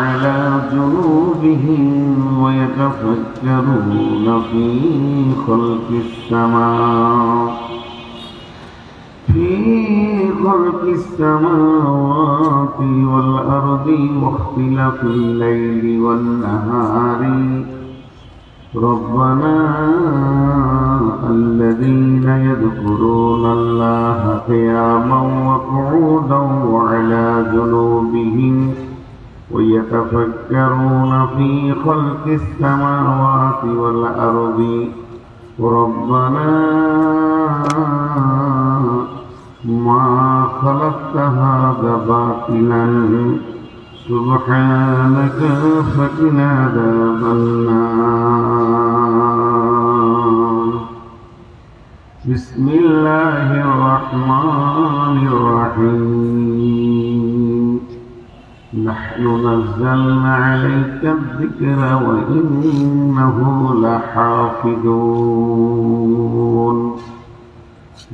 على جنوبهم ويتفكرون في خلق السماوات والأرض واختلاف الليل والنهار ربنا الذين يذكرون الله قياما وقعودا وعلى جنوبهم ويتفكرون في خلق السماوات والأرض ربنا ما خلقت هذا باطلا سبحانك فقنا عذاب النار. بسم الله الرحمن الرحيم. نحن نزلنا عليك الذكر وإنه لحافظون.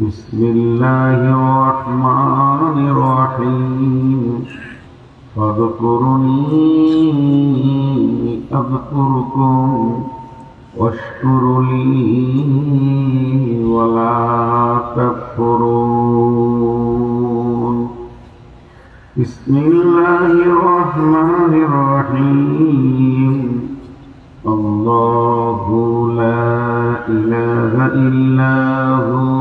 بسم الله الرحمن الرحيم. فاذكروني أذكركم واشكروا لي ولا تكفرون. بسم الله الرحمن الرحيم. الله لا إله إلا هو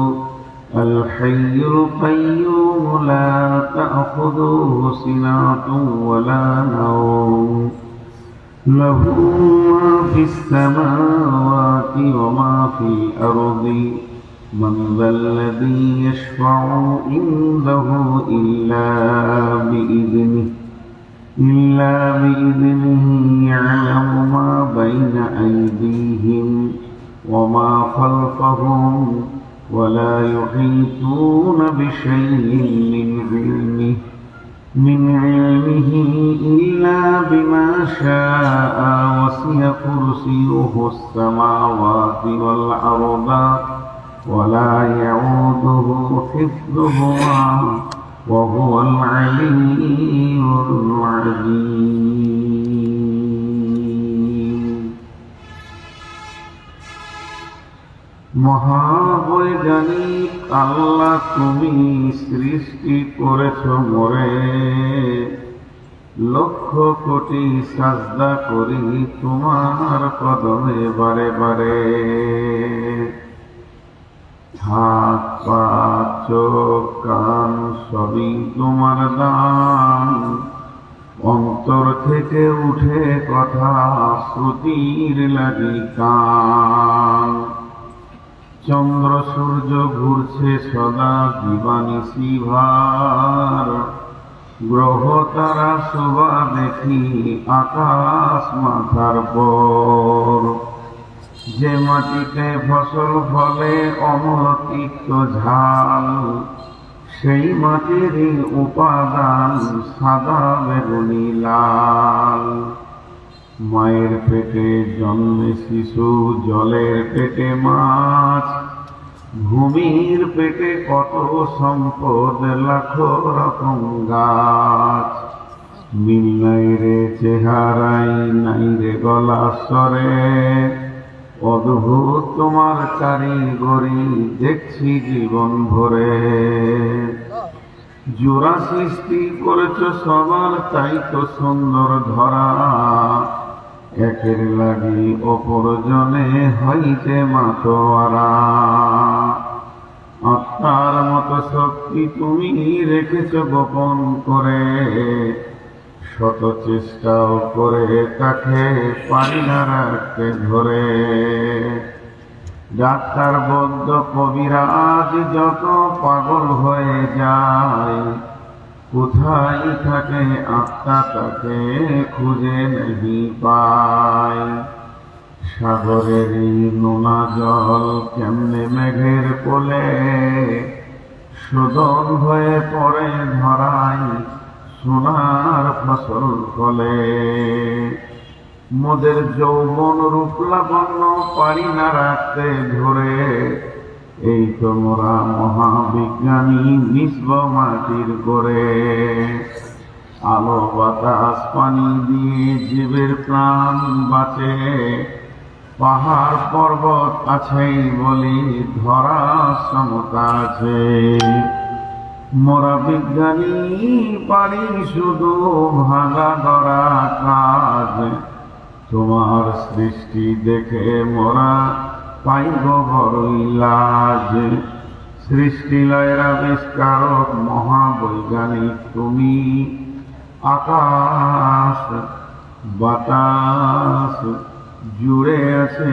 الحي القيوم لا تأخذه سنة ولا نوم له ما في السماوات وما في الأرض من ذا الذي يشفع عنده إلا بإذنه يعلم ما بين أيديهم وما خلفهم ولا يحيطون بشيء من علمه إلا بما شاء وسع كرسيه السماوات والأرض ولا يعوده حفظهما وهو العلي العظيم. মহাবৈজ্ঞানিক আল্লাহ, তুমি সৃষ্টি করেছ মোরে, লক্ষ কোটি সাজদা করি তোমার কদমে বারে বারে। হাত পা চোখ কান সবই তোমার দান, অন্তর থেকে উঠে কথা শ্রুতির লাগি কান। চন্দ্র সূর্য ঘুরছে সদা দিবানিশি ভার, গ্রহ তারা শোভা দেখি আকাশ মাথার পর। যে মাটিতে ফসল ফলে অমর তিক্ত ঝাল, সেই মাটিরই উপাদান সাদা বেগুনি লাল। মায়ের পেটে জন্মে শিশু, জলের পেটে মাছ, ভূমির পেটে কত সম্পদ লাখো রকম গাছ। মিল নাই রে চেহারাই, নাই রে গলা স্বরে, অদ্ভুত তোমার কারিগরি দেখছি জীবন ভরে। জোড়া সৃষ্টি করেছ সবার, তাই তো সুন্দর ধরা, একের লাগি অপরজনে হইতে মাতোয়ারা। আত্মার মতো শক্তি তুমি রেখেছ গোপন করে, শত চেষ্টাও করে তাকে পারি না রাখতে ধরে। ডাক্তার বৈদ্য কবিরাজ যত পাগল হয়ে যায়, কোথায় থাকে আত্মা তাকে খুঁজে নেই পায়। সাগরের নোনা জল কেমনে মেঘের কোলে, শোধন হয়ে পড়ে ধরায় সোনার ফসল ফলে। মোদের যৌবন রূপ লাবণ্য পারি না রাখতে ধরে, এই তোমরা মহাবিজ্ঞানী মিশব মাটির করে। আলো বাতাস পানি দিয়ে জীবের প্রাণ বাঁচে, পাহাড় পর্বত আছেই বলি ধরা সমতা আছে। মোরা বিজ্ঞানী পারি শুধু ভাঙা গড়া কাজ, তোমার সৃষ্টি দেখে মোরা পাইব বড়ই লাজ। সৃষ্টি লয়ের আবিষ্কারক মহাবৈজ্ঞানিক তুমি, আকাশ বাতাস জুড়ে আছে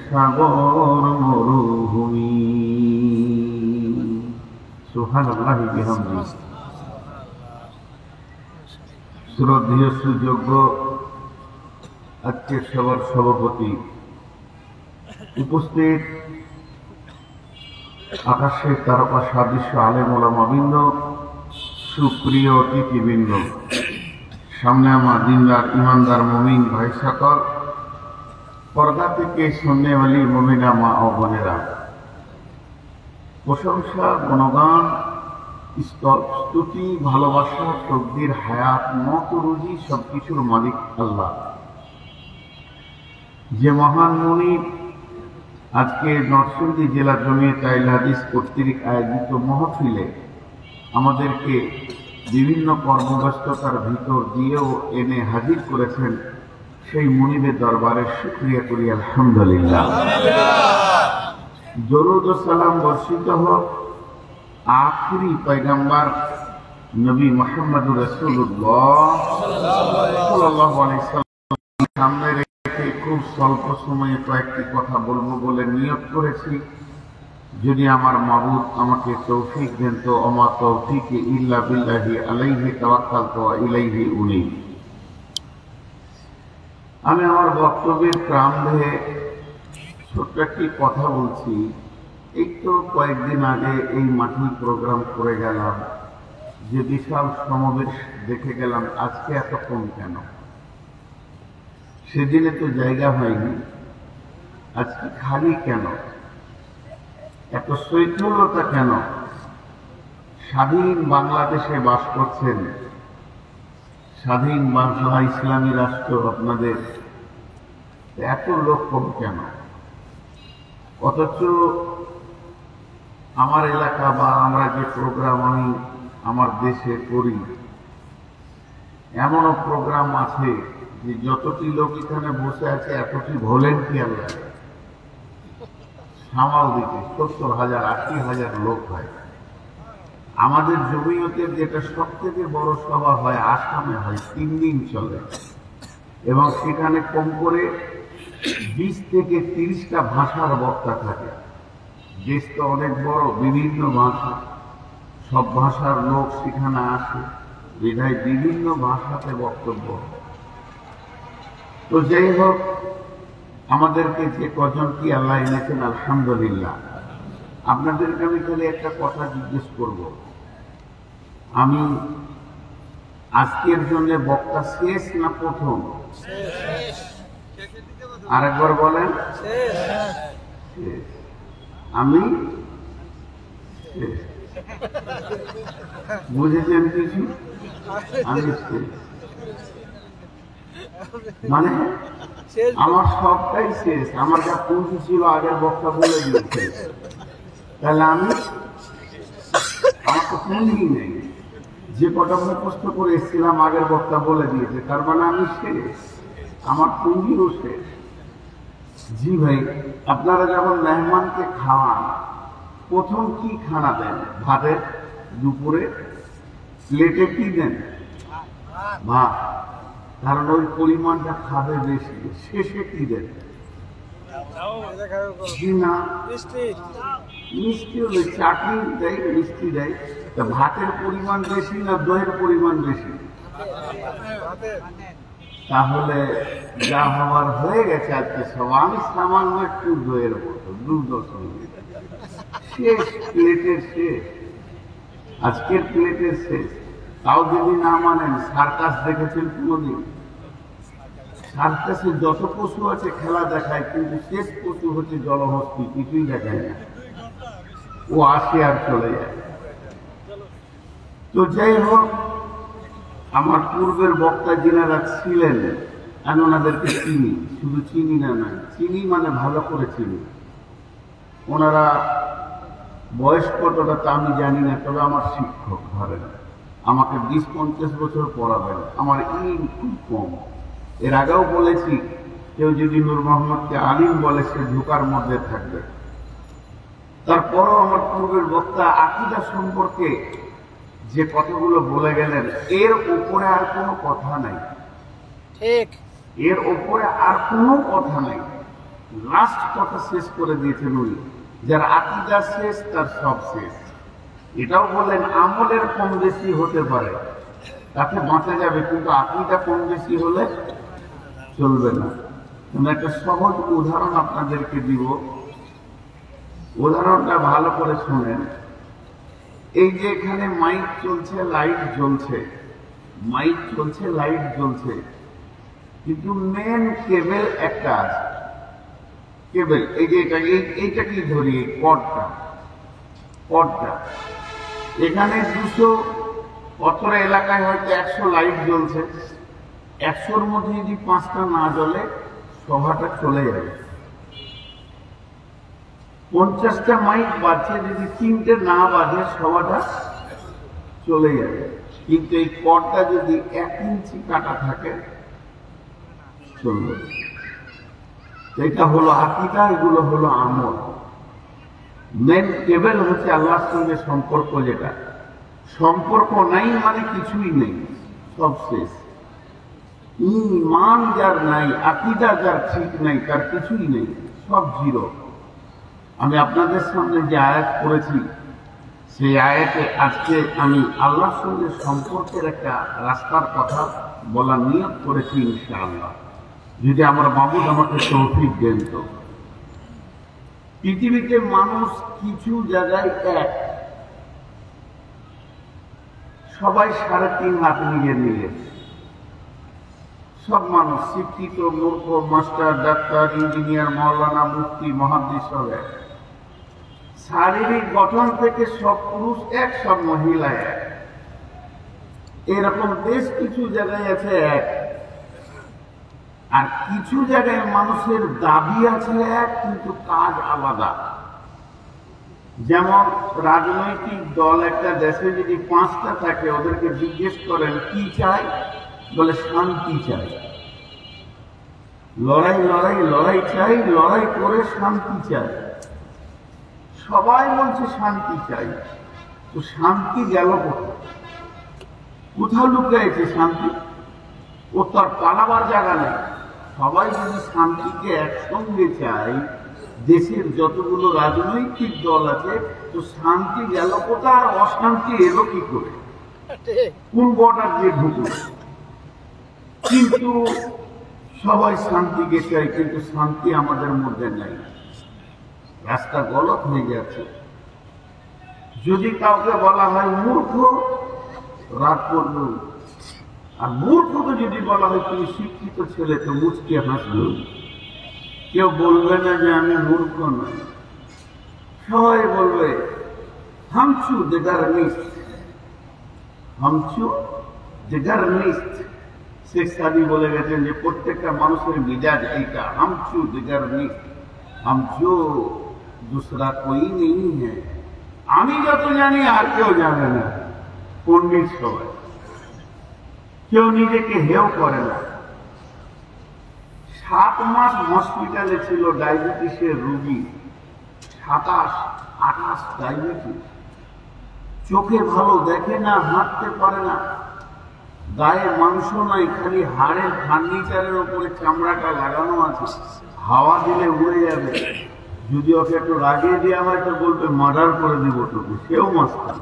সাগর মরুভূমি। সুবহানাল্লাহি বিহামদিহি। শ্রদ্ধেয় সুযোগ্য আজকের সভার সভাপতি, উপস্থিত আকাশের তারকা সাদৃশ্য আলেম ওলামাবৃন্দ, সুপ্রিয় অতিথিবৃন্দ, সামনে আমার দিনদার ইমানদার মুমিন ভাই সকল, পর্দা থেকে সন্ন্যাওয়ালী মুমিনা মা ও বোনেরা, প্রশংসা গুণগান স্তুতি ভালোবাসা তকদির হায়াত মত রুজি সবকিছুর মালিক আল্লাহ। যে মহান মুনিব আজকে নরসিংদী জেলা জমিয়ত আহলে হাদিস কর্তৃক আয়োজিত মাহফিলে আমাদেরকে বিভিন্ন কর্মব্যস্ততার ভিতর দিয়েও এনে হাজির করেছেন, সেই মুনিবের দরবারে শুকরিয়া করি আলহামদুলিল্লাহ। দরুদ ও সালাম বর্ষিত হোক আখিরি পয়গম্বর নবী মুহাম্মদুর রাসূলুল্লাহ সাল্লাল্লাহু আলাইহি ওয়াসাল্লাম সামনে রেখে খুব স্বল্প সময়ে কয়েকটি কথা বলবো বলে নিয়ত করেছি। যদি আমার মাবুদ আমাকে তৌফিক দেন তো আমা তৌফিকে ইল্লা বিল্লাহি আলাইহি তাওয়াক্কালতু ওয়া ইলাইহি উনীব। আমি আমার বক্তব্যের প্রারম্ভে ছোট্ট একটি কথা বলছি। এই তো কয়েকদিন আগে এই মাঠে প্রোগ্রাম করে গেলাম, যে বিশাল সমাবেশ দেখে গেলাম, আজকে এত কম কেন? সেদিনে তো জায়গা হয়নি, আজকে খালি কেন? এত শৈথলতা কেন? স্বাধীন বাংলাদেশে বাস করছেন, স্বাধীন বাংলা ইসলামী রাষ্ট্র আপনাদের, এত লোক কম কেন? অথচ আমার এলাকা বা আমরা যে প্রোগ্রাম আমি আমার দেশে করি, এমনও প্রোগ্রাম আছে যে যতটি লোক এখানে বসে আছে এতটি ভলেন্টিয়ার লাগে সামাল দিতে, 70,000 80,000 লোক হয়। আমাদের জমিয়তের যেটা সব থেকে বড় সভা হয় আসামে হয়, 3 দিন চলে, এবং সেখানে কম করে 20 থেকে 30টা ভাষার বক্তা থাকে। দেশ তো অনেক বড়, বিভিন্ন ভাষা, সব ভাষার লোক সেখানে আসে, বিধায় বিভিন্ন ভাষাতে বক্তব্য। তো যাই হোক, আমাদেরকে যে কজন কি আল্লাহ এনেছেন আলহামদুলিল্লাহ। আপনাদেরকে আমি খালি একটা কথা জিজ্ঞেস করব, আমি আজকের জন্য বক্তা শেষ না প্রথম? আরেকবার বলেন। আমি বুঝেছেন কিছু? আমি মানে আমার সবটাই শেষ, আমার যা পুঁজি ছিল আগের বক্তা বলে দিয়েছে, তাহলে আমি আমার তো পুঁজি নেই। যে কটা মুখস্থ করে এসেছিলাম আগের বক্তা বলে দিয়েছে, তার মানে আমি শেষ, আমার পুঁজিও শেষ। জি ভাই, আপনারা যখন মেহমানকে খাওয়ান প্রথম কি খানা দেন? ভাতের দুপুরে প্লেটে কি দেন? ভাত, কারণ ওই পরিমাণটা খাবে বেশি। শেষে কি দেন? না মিষ্টি হলে চাটনি দেয়, মিষ্টি দেয়। তা ভাতের পরিমাণ বেশি না দইয়ের পরিমাণ বেশি? তাহলে যা হওয়ার হয়ে গেছে আজকে সব। আমি সামান্য একটু দইয়ের মতো 2.5 শেষ, প্লেটের শেষ, আজকের প্লেটের শেষ। তাও যদি না মানেন, সার্কাস দেখেছেন কোনদিন? সার্কাসে যত পশু আছে খেলা দেখায়, কিন্তু শেষ পশু হচ্ছে জলহস্তি, কিছুই দেখায় না, ও আসে আর চলে যায়। তো যাই হোক, আমার পূর্বের বক্তা যিনারা ছিলেন আমি ওনাদেরকে চিনি, শুধু চিনি না নয়, চিনি মানে ভালো করে চিনি। ওনারা বয়স কতটা তা আমি জানি না, তবে আমার শিক্ষক ধরেন আমাকে 20-50 বছর পড়াবেন। আমার ইলম খুব কম। এর আগেও বলেছি, কেউ যদি নূর মোহাম্মদকে আলিম বলে সে ঝুঁকার মধ্যে থাকবে। তারপরও আমার পূর্বের বক্তা আকীদা সম্পর্কে যে কথাগুলো বলে গেলেন, এর উপরে আর কোনো কথা নাই। ঠিক, এর উপরে আর কোনো কথা নাই। লাস্ট কথা শেষ করে দিয়েছেন উনি, যার আকীদা শেষ তার সব শেষ। এটাও বললেন আমলের কম বেশি হতে পারে, তাতে বাঁচা যাবে, কিন্তু আকীদা কম বেশি হলে চলবে না। আমি একটা সহজ উদাহরণ আপনাদেরকে দিব, উদাহরণটা ভালো করে শুনেন। এই যে এখানে মাইক চলছে, লাইট জ্বলছে, মাইক চলছে, লাইট জ্বলছে, কিন্তু মেন কেবল একটা আছে। কেবল এই যে এইটা কি ধরি, কর্ডটা, কর্ডটা এখানে 200 অতটা এলাকায় হয়তো 100 লাইট জ্বলছে, 100-র মধ্যে যদি 5টা না জ্বলে সভাটা চলে যাবে। 50টা মাইক বাজছে, যদি 3টে না বাজে সভাটা চলে যাবে। কিন্তু এই কর্ডটা যদি 1 ইঞ্চি কাটা থাকে চলবে। এটা হলো আকীদা, এগুলো হলো আমল। মেন কেবল হচ্ছে আল্লাহর সঙ্গে সম্পর্ক, যেটা সম্পর্ক নাই মানে কিছুই নেই, সব শেষ। ঈমান যার নাই, আকীদা যার ঠিক নাই, তার কিছুই নেই, সব জিরো। আমি আপনাদের সামনে যে আয়াত করেছি, সেই আয়াতে আজকে আমি আল্লাহর সঙ্গে সম্পর্কের একটা রাস্তার কথা বলার নিয়ত করেছি ইনশাআল্লাহ, যদি আমার মাবুদ আমাকে তৌফিক দেন। তো পৃথিবীতে মানুষ কিছু জায়গায় এক, সবাই 3.5 লাখ নিজের। সব মানুষ শিক্ষিত, মূর্খ, মাস্টার, ডাক্তার, ইঞ্জিনিয়ার, মাওলানা, মুফতি, মুহাদ্দিস সব এক। শারীরিক গঠন থেকে সব পুরুষ এক, সব মহিলা এক। এরকম বেশ কিছু জায়গায় আছে এক, আর কিছু জায়গায় মানুষের দাবি আছে এক, কিন্তু কাজ আলাদা। যেমন রাজনৈতিক দল একটা দেশে যদি 5টা থাকে, ওদেরকে জিজ্ঞেস করেন কি চাই, বলে শান্তি চাই। লড়াই লড়াই লড়াই চাই, লড়াই করে শান্তি চাই। সবাই বলছে শান্তি চাই, তো শান্তি গেল কোথায়? কোথাও লুকিয়েছে শান্তি? ও তার পালাবার জায়গা নেই। সবাই যদি শান্তিকে একসঙ্গে চাই, দেশের যতগুলো রাজনৈতিক দল আছে, তো শান্তি গেল কোথায় আর অশান্তি এলো কি করে? কোন বর্ডার দিয়ে ঢুকলো? কিন্তু সবাই শান্তিকে চাই, কিন্তু শান্তি আমাদের মধ্যে নাই। রাস্তা গলত হয়ে যাচ্ছে। যদি কাউকে বলা হয় মূর্খ, রাগ করলো, আর মূর্খকে যদি বলা হয় তুমি শিক্ষিত ছেলে, তো মুচকে হাসলো। কেউ বলবে না যে আমি মূর্খ নই, সবাই বলবে হামচু দেগার নিস্ট, হামচু দেগার নিস্ট। শেখ সাদি বলে গেছেন যে প্রত্যেকটা মানুষের মিজাজ এইটা, হামচু দেগার নিস্ট, হামচু দুসরা কই নেই হ্যাঁ। আমি যত জানি আর কেউ জানে না। পণ্ডিত সবাই, কেউ নিজেকে হেও করে না। 7 মাস হসপিটালে ছিল ডায়াবেটিসের রোগী, 27-28 ডায়াবেটিস। চোখে ভালো দেখে না, হাঁটতে পারে না, গায়ে মাংস নাই, খালি হাড়ের ফার্নিচারের উপরে চামড়াটা লাগানো আছে, হাওয়া দিলে উড়ে যাবে। যদি ওকে একটু লাগিয়ে দেওয়া হয় তো বলবে মার্ডার করে দিব তোকে, সেও মাস্টার।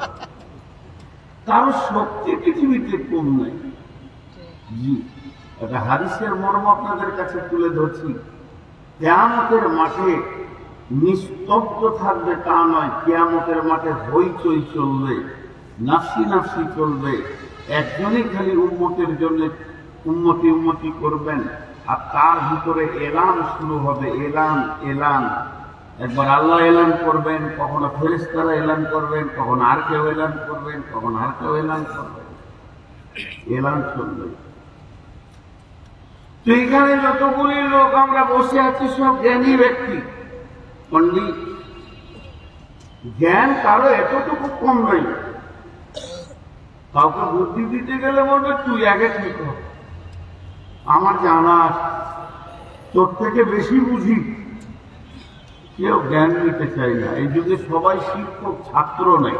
তারও শক্তি পৃথিবীতে কম নাই। জি, একটা হাদিসের মর্ম আপনাদের কাছে তুলে ধরছি। কিয়ামতের মাঠে নিস্তব্ধ থাকবে তা নয়, কিয়ামতের মাঠে হইচই চলবে, নাফসি নাফসি চলবে। একজনই খালি উম্মতের জন্য উম্মতি উম্মতি করবেন, আর তার ভিতরে এলান শুরু হবে, এলান এলান। একবার আল্লাহ এলান করবেন, কখনো ফেরেশতারা এলান করবেন, কখনো আর কেউ এলান করবেন, কখনো আর কেউ এলান করবেন। এলান চলবে। তো এখানে যতগুলি লোক আমরা বসে আছি সব জ্ঞানী ব্যক্তি, পণ্ডিত। জ্ঞান কারো এতটুকু কম নাই। কাউকে বুদ্ধি দিতে গেলে বলবে তুই আগে ঠিক হ, আমার জানা আছে, তোর থেকে বেশি বুঝি। কেউ জ্ঞান নিতে চাই না। এই যুগে সবাই শিক্ষক, ছাত্র নেই।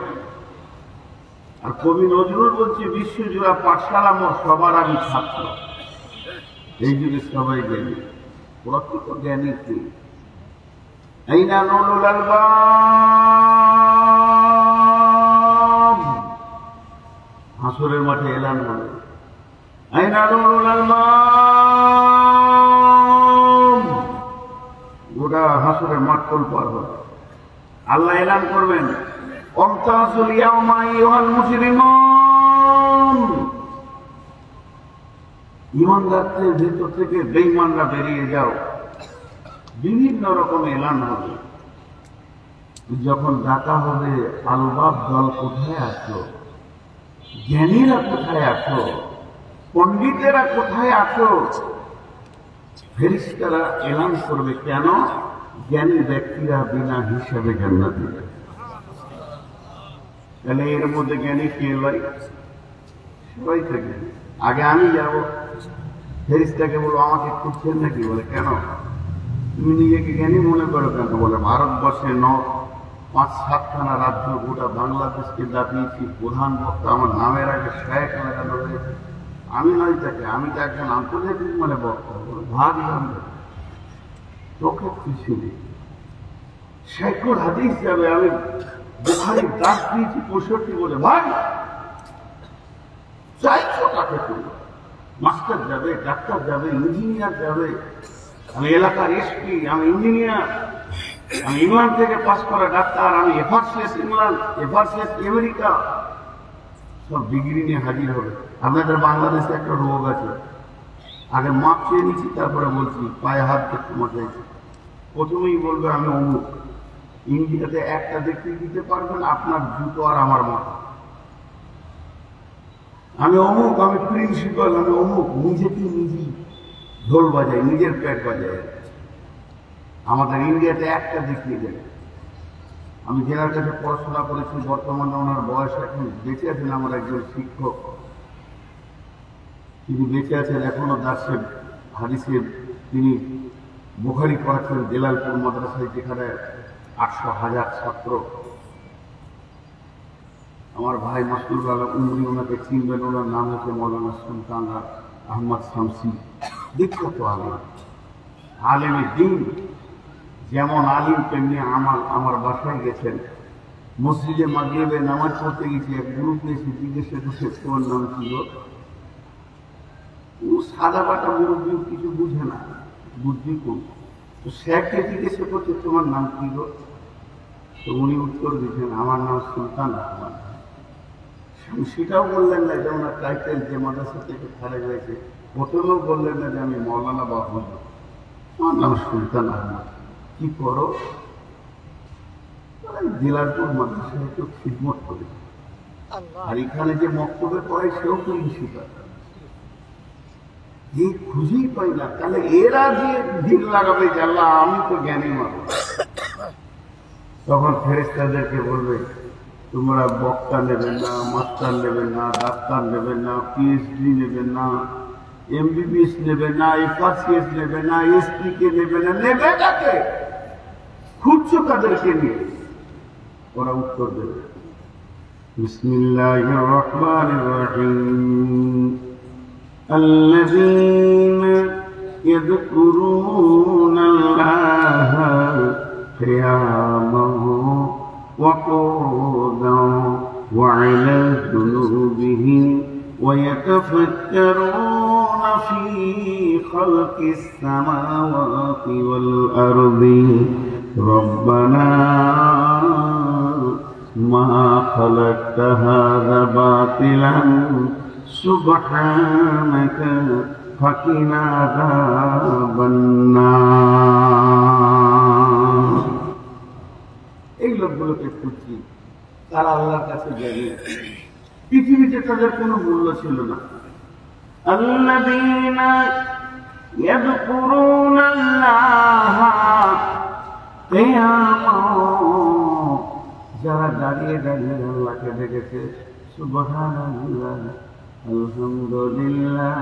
আর কবি নজরুল বলছে বিশ্বজোড়া পাঠশালা মোর সবার আমি ছাত্র। এই যুগে সবাই জ্ঞানী। প্রকৃত জ্ঞানী কি? আইনা নুরুল আলবাব, হাসরের মাঠে এলান হবে। আইনা নুরুল আলবাব, গোটা হাসরের মাঠ তোলপাড় হবে। আল্লাহ এলান করবেন, অমতাজুল ইয়াওমা আইয়ুহাল মুজরিমুন। ঈমানদারদের ভেতর থেকে বেঈমানরা বেরিয়ে যাও। বিভিন্ন রকম এলান হবে। যখন ডাকা হবে, আলবাব দল কোথায় আছো, জ্ঞানীরা কোথায় আছো, পণ্ডিতেরা কোথায় আছো? ফেরেশতারা এলান করবে, কেন? জ্ঞানী ব্যক্তিরা বিনা হিসাবে জান্নাতে যাবে। তাহলে এর মধ্যে জ্ঞানী কে লাই? সবাই থাকে। আগে আমি যাব। ফেরেশতাকে বলবো আমাকে খুঁজছেন নাকি? বলে কেন? তুমি নিজেকে জ্ঞানী মনে করো কেন? বলে ভারতবর্ষে ৫-৭খানা রাজ্য, গোটা বাংলাদেশকে দাপিয়েছি, প্রধান বক্তা আমার নামের আগে শেখ লাগানো হয়েছে। আমি নয় তাকে, আমি তো একজন আন্তর্জাতিক মানে বক্তা। ভাগ জানবে, চোখে খুশি নেই। শেখুর হাদিস যাবে, আমি বুখারীর দাস দিয়েছি ৬৫ বলে। ভাই চাইছো কাকে? তুমি মাস্টার যাবে, ডাক্তার যাবে, ইঞ্জিনিয়ার যাবে। আমি এলাকার এসপি, আমি ইঞ্জিনিয়ার, আমি ইংল্যান্ড থেকে পাস করা ডাক্তার, আমি এফারসিয়াস ইংল্যান্ড, এফারসিয়াস আমেরিকা, সব ডিগ্রি নিয়ে হাজির হবে। আপনাদের বাংলাদেশে একটা রোগ আছে, আগে মাপ চেয়ে নিচ্ছি, তারপরে বলছি পায়ে হাত দেখতে মজা চাইছি। প্রথমেই বলবে আমি অমুক। ইন্ডিয়াতে একটা দেখতে দিতে পারবেন আপনার জুতো আর আমার মতো। আমি অমুক, আমি প্রিন্সিপাল, আমি অমুক। নিজেকে নিজেই ঢোল বাজাই, নিজের পেট বাজাই। আমাদের ইন্ডিয়াতে একটা দেখিয়ে দেবে। আমি যার কাছে পড়াশোনা করেছি, বর্তমানে ওনার বয়স এখন বেঁচে আছেন, আমার একজন শিক্ষক, তিনি বেঁচে আছেন এখনো, দার্সে হাদিসের তিনি বুখারী পড়াচ্ছেন জেলালপুর মাদ্রাসায়, যেখানে ৮০০,০০০ ছাত্র। আমার ভাই মাসুদ আলম উনি ওনাকে চিনবেন, ওনার নাম হচ্ছে মৌলানা সুলতান আহমদ শামসী। বিখ্যাত আলেম, আলেমে দ্বীন। যেমন আলিম তেমনি আমাল। আমার বাসায় গেছেন, মসজিদে মাগরিবে নামাজ পড়তে গেছি, এক গ্রুপ এসে জিজ্ঞেসা করছে তোমার নাম কি? ও সাদা বাটা মুরব্বী, কিছু বুঝে না, বুদ্ধি কম। তো শেখকে জিজ্ঞেসা করছে তোমার নাম কি? তো উনি উত্তর দিচ্ছেন আমার নাম সুলতান আহমদ। সেটাও বললেন না যে ওনার টাইটেল যে মাদ্রাসা থেকে খারেজ হয়েছে। প্রথমেও বললেন না যে আমি মৌলানা বা হুজুর, আমার নাম সুলতান আহমদ। কি করো? জেলারপুর মাদ্রাসায় একটু খিদমত করি, আর এখানে যে মক্তবে পড়াই সেও প্রিন্সিপাল। এই খুঁজেই পাই না। তাহলে এরা যে দিন লাগাবে যে আল্লাহ আমি তো জ্ঞানী মানুষ, তখন ফেরেশতাদেরকে বলবে তোমরা বক্তা নেবেন না, মাস্টার নেবেন না, ডাক্তার নেবেন না, পিএইচডি নেবেন না, এমবিবিএস নেবেন না, এফআরসিএস নেবেন না, এসপি কে নেবেন না। নেবে কাকে? খুঁজছো কাদেরকে নিয়ে? ওরা উত্তর দেবে বিসমিল্লাহির রহমানির রহিম, আল্লাযীনা ইয়াযকুরুনাল্লাহা কিয়ামান ওয়া qu'udan ওয়া 'আলা জুনুবিহিম ওয়া ইয়াতাফাক্কারুনা ফী খালকিস সামাওয়াতি ওয়াল আরদি রব্বানা মা খালাকতা হাযা বাতিলান সুবহানাকা ফাকিনা আযাবান্নার। এই লোকগুলোকে খুঁজছি, তারা আল্লাহর কাছে যাবে। পৃথিবীতে তাদের কোনো মূল্য ছিল না। الذين يذكرون الله قياما যারা দাঁড়িয়ে দাঁড়িয়ে আল্লাহকে দেখেছে সুবহানাল্লাহ আলহামদুলিল্লাহ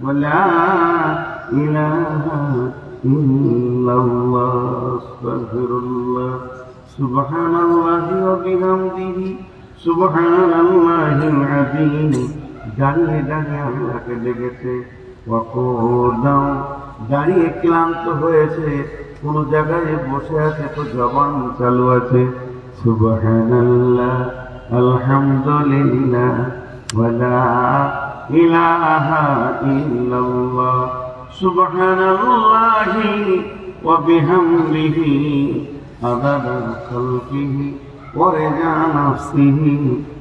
ওয়ালা ইলাহা ইল্লাল্লাহ আস্তাগফিরুল্লাহ সুবহানাল্লাহি ওয়া বিহামদিহি সুবহানাল্লাহিল আযীম দাঁড়িয়ে দাঁড়িয়ে আল্লাহকে দেখেছে ওয়াকুদাও দাঁড়িয়ে ক্লান্ত হয়েছে কোন জায়গায় বসে আছে তো জবান চালু আছে সুবহানাল্লাহ আলহামদুলিল্লাহ ওয়ালা ইলাহা ইল্লাল্লাহ সুবহানাল্লাহি ওয়া বিহামদিহি আদাদা খালকিহি ওয়া রিদা নাফসিহি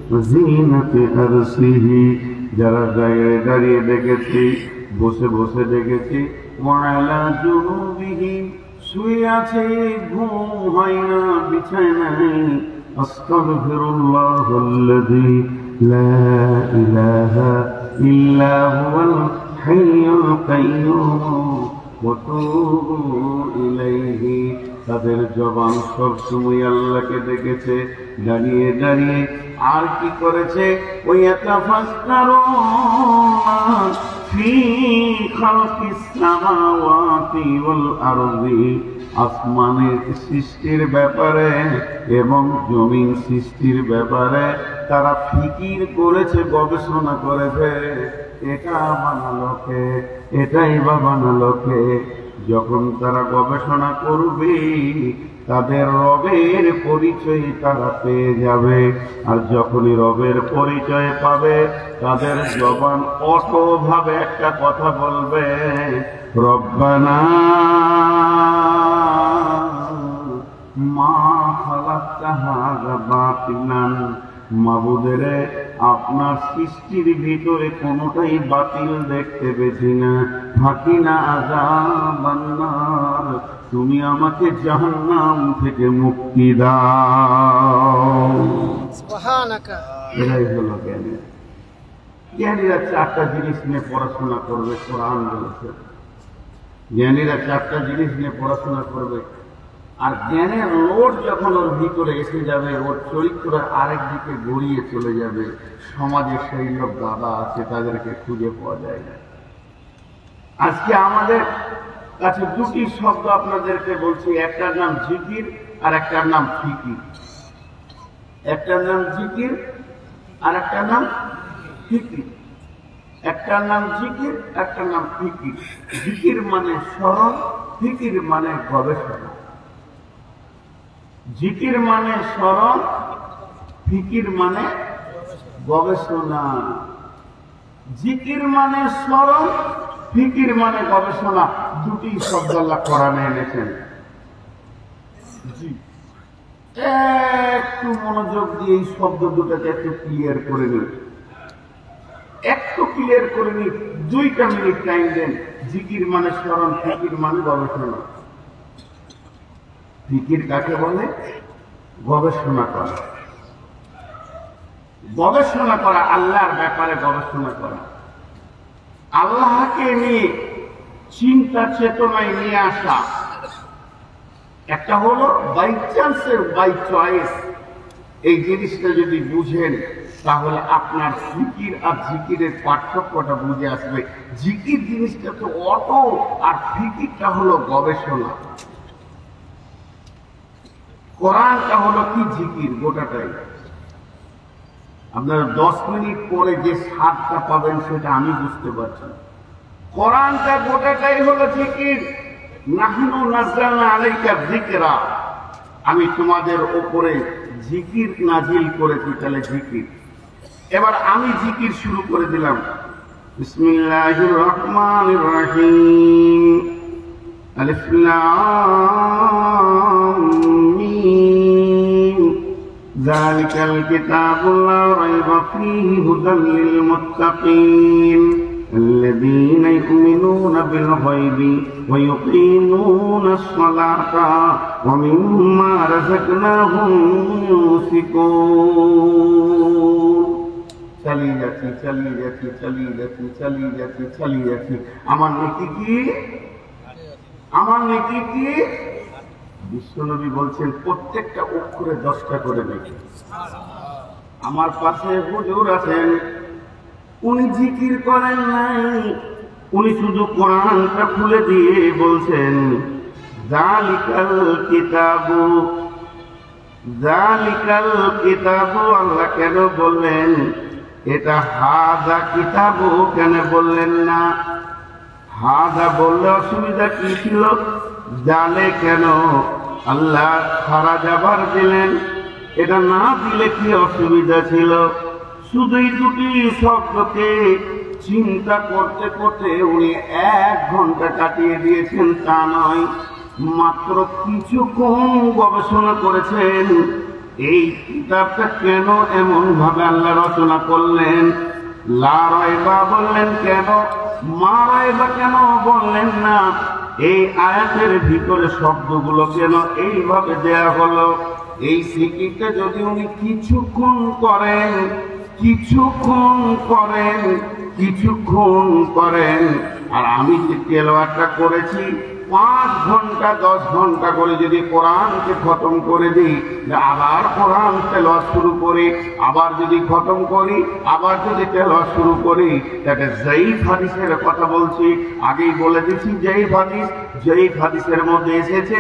ওয়া যিনাতি আরশিহি যারা দাঁড়িয়ে দেখেছি বসে বসে দেখেছি ওয়া আলা জুনুবিহি শুয়ে আছে ঘুম হয় না বিছানায় আস্তাগফিরুল্লাহাল্লাযী লা ইলাহা ইল্লা হুয়াল হাইয়ুল কাইয়্যুম ওয়া তুবু ইলাইহি তাদের জবান সবসময় আল্লাহকে দেখেছে দাঁড়িয়ে দাঁড়িয়ে আর কি করেছে ওই ইয়াতাফাক্কারুনা ফি খালকিস সামাওয়াতি ওয়াল আরদি আসমানের সৃষ্টির ব্যাপারে এবং জমিন সৃষ্টির ব্যাপারে তারা ফিকির করেছে গবেষণা করেছে এটা বানালো কে এটাই বা বানালো কে যখন তারা গবেষণা করবে তাদের রবের পরিচয় তারা পেয়ে যাবে আর যখনই রবের পরিচয় পাবে তাদের জবান অটোভাবে একটা কথা বলবে রব্বানা মা খালাকতা হাযা বাতিলান মাবুদেরে আপনার সৃষ্টির ভিতরে কোনোটাই বাতিল দেখতে পেছি না থাকি না আযাবান নার তুমি আমাকে জাহান্নাম থেকে মুক্তি দাও সুবহানাকা এটাই হলো জ্ঞানী জ্ঞানীরা চারটা জিনিস নিয়ে পড়াশোনা করবে কোরআন বলেছে জ্ঞানীরা চারটা জিনিস নিয়ে পড়াশোনা করবে আর জ্ঞানের লোড যখন ওর ভিতরে এসে যাবে ওর চরিত্র আরেক দিকে গড়িয়ে চলে যাবে সমাজে সেই লোক দাদা আছে তাদেরকে খুঁজে পাওয়া যায় না আজকে আমাদের কাছে দুটি শব্দ আপনাদেরকে বলছি একটার নাম জিকির আর একটার নাম ফিকির একটার নাম জিকির আর একটার নাম ফিকির একটার নাম জিকির একটার নাম ফিকির জিকির মানে স্মরণ ফিকির মানে গবেষণা জিকির মানে স্মরণ ফিকির মানে গবেষণা জিকির মানে স্মরণ ফিকির মানে গবেষণা দুটি শব্দ আল্লাহ কোরআনে এনেছেন একটু মনোযোগ দিয়ে এই শব্দ দুটাকে একটু ক্লিয়ার করে নিন একটু ক্লিয়ার করে নিন 2 মিনিট টাইম দেন জিকির মানে স্মরণ ফিকির মানে গবেষণা ফিকির কাকে বলে গবেষণা করা গবেষণা করা আল্লাহর ব্যাপারে গবেষণা করা আল্লাহকে নিয়ে চিন্তা চেতনায় নিয়ে আসা একটা হলো বাই চান্সের বাই চয়েস এই জিনিসটা যদি বুঝেন তাহলে আপনার জিকির আর জিকিরের পার্থক্যটা বুঝে আসবে জিকির জিনিসটা তো অটো আর ফিকিরটা হলো গবেষণা কোরআনটা হলো কি জিকির গোটাটাই আপনারা 10 মিনিট পরে যে স্বাদটা পাবেন সেটা আমি বুঝতে পারছি কোরআনটা গোটাটাই হলো জিকির নাহনু নাযালনা আলাইকা যিকরা আমি তোমাদের উপরে জিকির নাজিল করেছি তাহলে জিকির এবার আমি জিকির শুরু করে দিলাম বিসমিল্লাহির রহমানির রহিম আলিফ লাম মিম যালিকাল কিতাবু লা রাইবা ফীহি হুদাল লিল মুত্তাকিন الذين يؤمنون بالغيب ويقيمون الصلاة ومما رزقناهم ينفقون চালিয়ে যাচ্ছি চালিয়ে যাচ্ছি চালিয়ে যাচ্ছি চালিয়ে যাচ্ছি চালিয়ে যাচ্ছি। আমার নেকি কি? আমার নেকি কি? বিশ্বনবী বলছেন প্রত্যেকটা অক্ষরে 10টা করে নেকি। আমার পাশে হুজুর আছেন, উনি জিকির করেন নাই, উনি শুধু কোরআনটা খুলে দিয়ে বলছেন যালিকাল কিতাবু, যালিকাল কিতাবু। আল্লাহ কেন বললেন এটা? হাযা কিতাবু কেন বললেন না? হাযা বললে অসুবিধা কি ছিল? জালে কেন আল্লাহ খারা যাবার দিলেন? এটা না দিলে কি অসুবিধা ছিল? শুধু এই দুটি শব্দকে চিন্তা করতে করতে উনি 1 ঘন্টা কাটিয়ে দিয়েছেন তা নয়, মাত্র কিছুক্ষণ গবেষণা করেছেন এই কিতাবটা কেন এমন ভাবে আল্লাহ রচনা করলেন। লা রাইবা বললেন কেন? মা রাইবা কেন বললেন না? এই আয়াতের ভিতরে শব্দগুলো কেন এইভাবে দেয়া হলো? এই জিকিরটা যদি উনি কিছুক্ষণ করেন, কিছুক্ষণ করেন, কিছুক্ষণ করেন, আর আমি যে তেলাওয়াতটা করেছি 5 ঘন্টা 10 ঘন্টা করে যদি কোরআনকে খতম করে দিই, আবার কোরআন তেলাওয়াত শুরু করি, আবার যদি খতম করি, আবার যদি তেলাওয়াত শুরু করি, এটা যায়েফ হাদিসের কথা বলছি। আগেই বলে দিচ্ছি যায়েফ হাদিসের মধ্যে এসেছে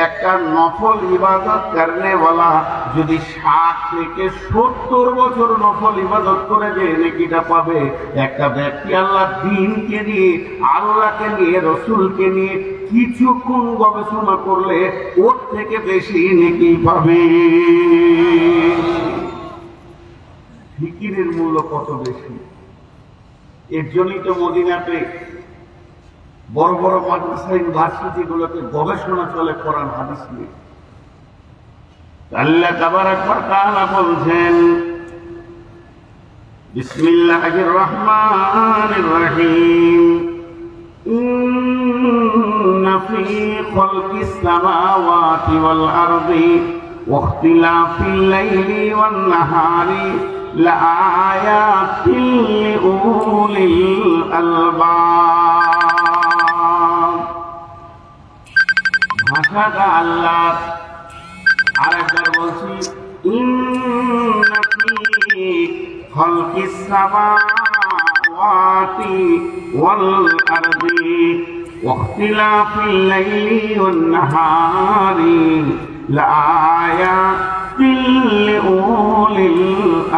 একটা নফল ইবাদত করনেওয়ালা যদি 60 থেকে 70 বছর নফল ইবাদত করে যে নেকিটা পাবে, একটা ব্যক্তি আল্লাহ দ্বীনকে নিয়ে, আল্লাহকে নিয়ে, রসুলকে নিয়ে কিছুক্ষণ গবেষণা করলে ওর থেকে বেশি নেকি পাবে। জিকিরের মূল্য কত বেশি! এর জন্যই তো মদিনাতে বড় বড় মাদ্রাসা ইউনিভার্সিটি গুলোতে গবেষণা চলে কোরআন হাদিস নিয়ে। আল্লাহ তাবারাক ওয়া তাআলা বলছেন বিসমিল্লাহির রহমানির রহিম ইন্না ফী খালকিস সামাওয়াতি ওয়াল আরদি ওয়া ইখতিলাফিল লাইলি ওয়ান নাহারি লাআয়াতিন লিউলিল আলবাব। ভাষাটা আল্লাহ। আরেকবার বলছি ইন্না ফী খালকিস সামাওয়াতি ওয়াল আরদি ওয়া ইখতিলাফিল লাইলি ওয়ান নাহারি লাআয়াতিন লিউলিল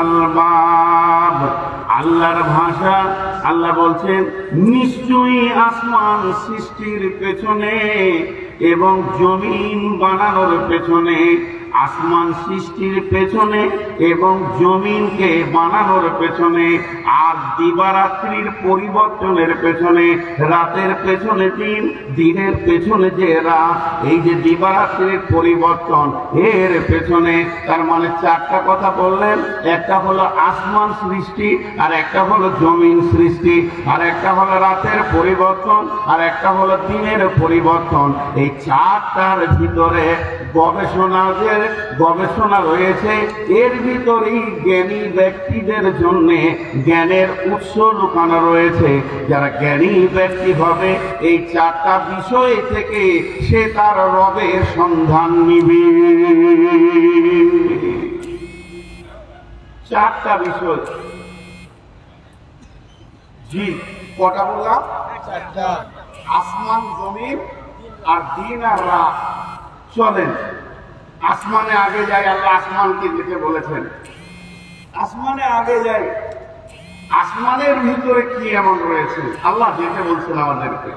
আলবাব। আল্লাহর ভাষা। আল্লাহ বলছেন নিশ্চয়ই আসমান সৃষ্টির পেছনে এবং জমিন বানানোর পেছনে, আসমান সৃষ্টির পেছনে এবং জমিনকে বানানোর পেছনে, আর দিবারাত্রির পরিবর্তনের পেছনে, রাতের পেছনে দিন, দিনের পেছনে যে রাত, এই যে দিবারাত্রির পরিবর্তন, এর পেছনে তার মানে 4টা কথা বললেন। একটা হলো আসমান সৃষ্টি, আর একটা হলো জমিন সৃষ্টি, আর একটা হলো রাতের পরিবর্তন, আর একটা হলো দিনের পরিবর্তন। এই 4টার ভিতরে গবেষণা রয়েছে। এর ভিতরেই জ্ঞানী ব্যক্তিদের জন্য জ্ঞানের উৎস লুকানো রয়েছে। যারা জ্ঞানী ব্যক্তি হবে এই 4টা বিষয় থেকে সে তার রবের সন্ধান নিবে। 4টা বিষয়। জি, কটা বললাম? 4টা। আসমান, জমিন আর দিন আর রাত। চলেন আসমানে আগে যাই। আল্লাহ আসমানকে যেতে বলেছেন, আসমানে আগে যাই। আসমানের ভিতরে কি এমন রয়েছে আল্লাহ যেতে বলছেন আমাদেরকে।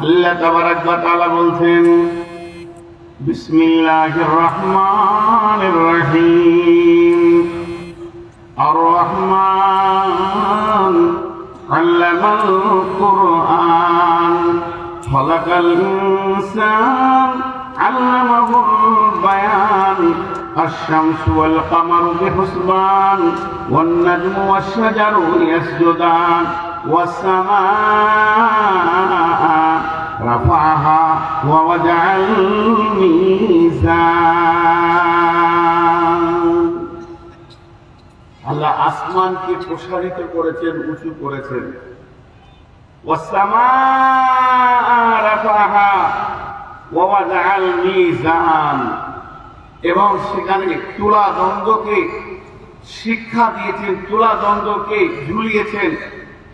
আল্লাহ তাবারাক ওয়া তাআলা বলছেন বিসমিল্লাহির রহমানির রহিম আর রহমান আল্লামাল কুরআন খালাকাল ইনসান আল্লামাহুল বায়ান الشمس والقمر بحسبان والنجم والشجر يسجدان والسماء رفعها ووضع الميزان। আল্লাহ আসমানকে প্রসারিত করেছেন, উঁচু করেছেন। ওয়াসসামাআ রাফাহা ওয়া ওয়াদাআল মিজান, এবং সেখানে তুলা দণ্ডকে শিক্ষা দিয়েছেন, তুলা দণ্ডকে ঝুলিয়েছেন,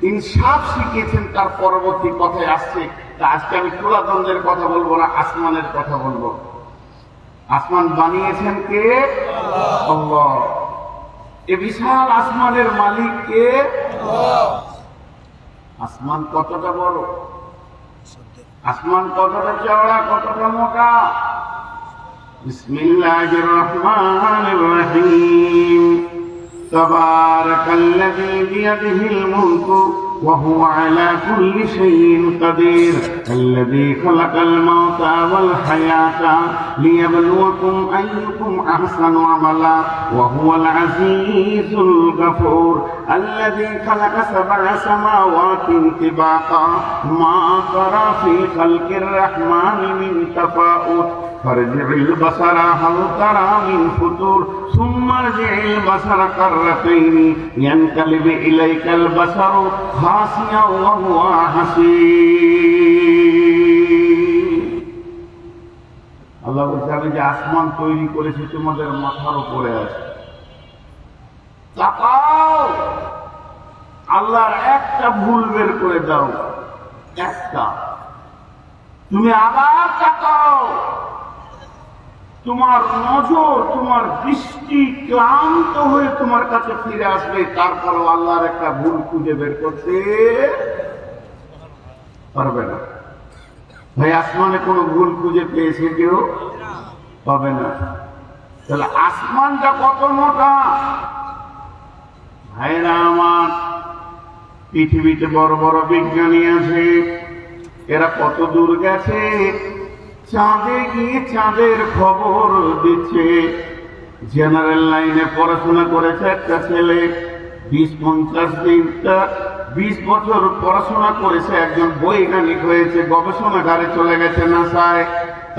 ইনসাফ শিখিয়েছেন। তার পরবর্তী কথায় আসছে। তা আজকে আমি তুলা দণ্ডের কথা বলবো না, আসমানের কথা বলবো। আসমান বানিয়েছেন কে? আল্লাহ। এ বিশাল আসমানের মালিক কে? আসমান কতটা বড়, আসমান কতটা চওড়া, কতটা মোটা। বিসমিল্লাহির রহমানির রহিম। তাবারাকাল্লাযী বিয়াদিহিল মুলকু ওয়া হুয়া আলা কুল্লি শাইইন কাদির আল্লাযী খালাকাল মাউতা ওয়াল হায়াতা লিয়াবলুয়াকুম আইয়ুকুম আহসানু আমালা ওয়া হুয়াল আজিজুল গফুর আল্লাযী খালাকা সাবআ সামাওয়াতিন তিবাকা মা তারা ফি খালকির রহমানি মিন তাফাউত فارجع البصر هل ترى من فطور ثم ارجع البصر كرتين ينقلب إليك البصر خاسئا وهو حسير। আল্লাহ বলছে আমি যে আসমান তৈরি করেছি তোমাদের মাথার উপরে আছে, তাকাও, আল্লাহর একটা ভুল বের করে দাও, একটা, তুমি আবার তাকাও, তোমার নজর, তোমার দৃষ্টি ক্লান্ত হয়ে তোমার কাছে ফিরে আসবে। তারপরও আল্লাহর একটা ভুল খুঁজে বের করতে পারবে না। ভাই আসমানে কোনো ভুল খুঁজে পেয়েছে কেউ? পাবে না। তাহলে আসমানটা কত মোটা ভাইরা আমার। পৃথিবীতে বড় বড় বিজ্ঞানী আছে, এরা কত দূর গেছে, চাঁদে গিয়ে চাঁদের খবর দিচ্ছে। জেনারেল লাইনে পড়াশোনা করেছে একটা ছেলে, 20-50 দিন 20 বছর পড়াশোনা করেছে, একজন বৈজ্ঞানিক হয়েছে, গবেষণাগারে চলে গেছে নাসায়।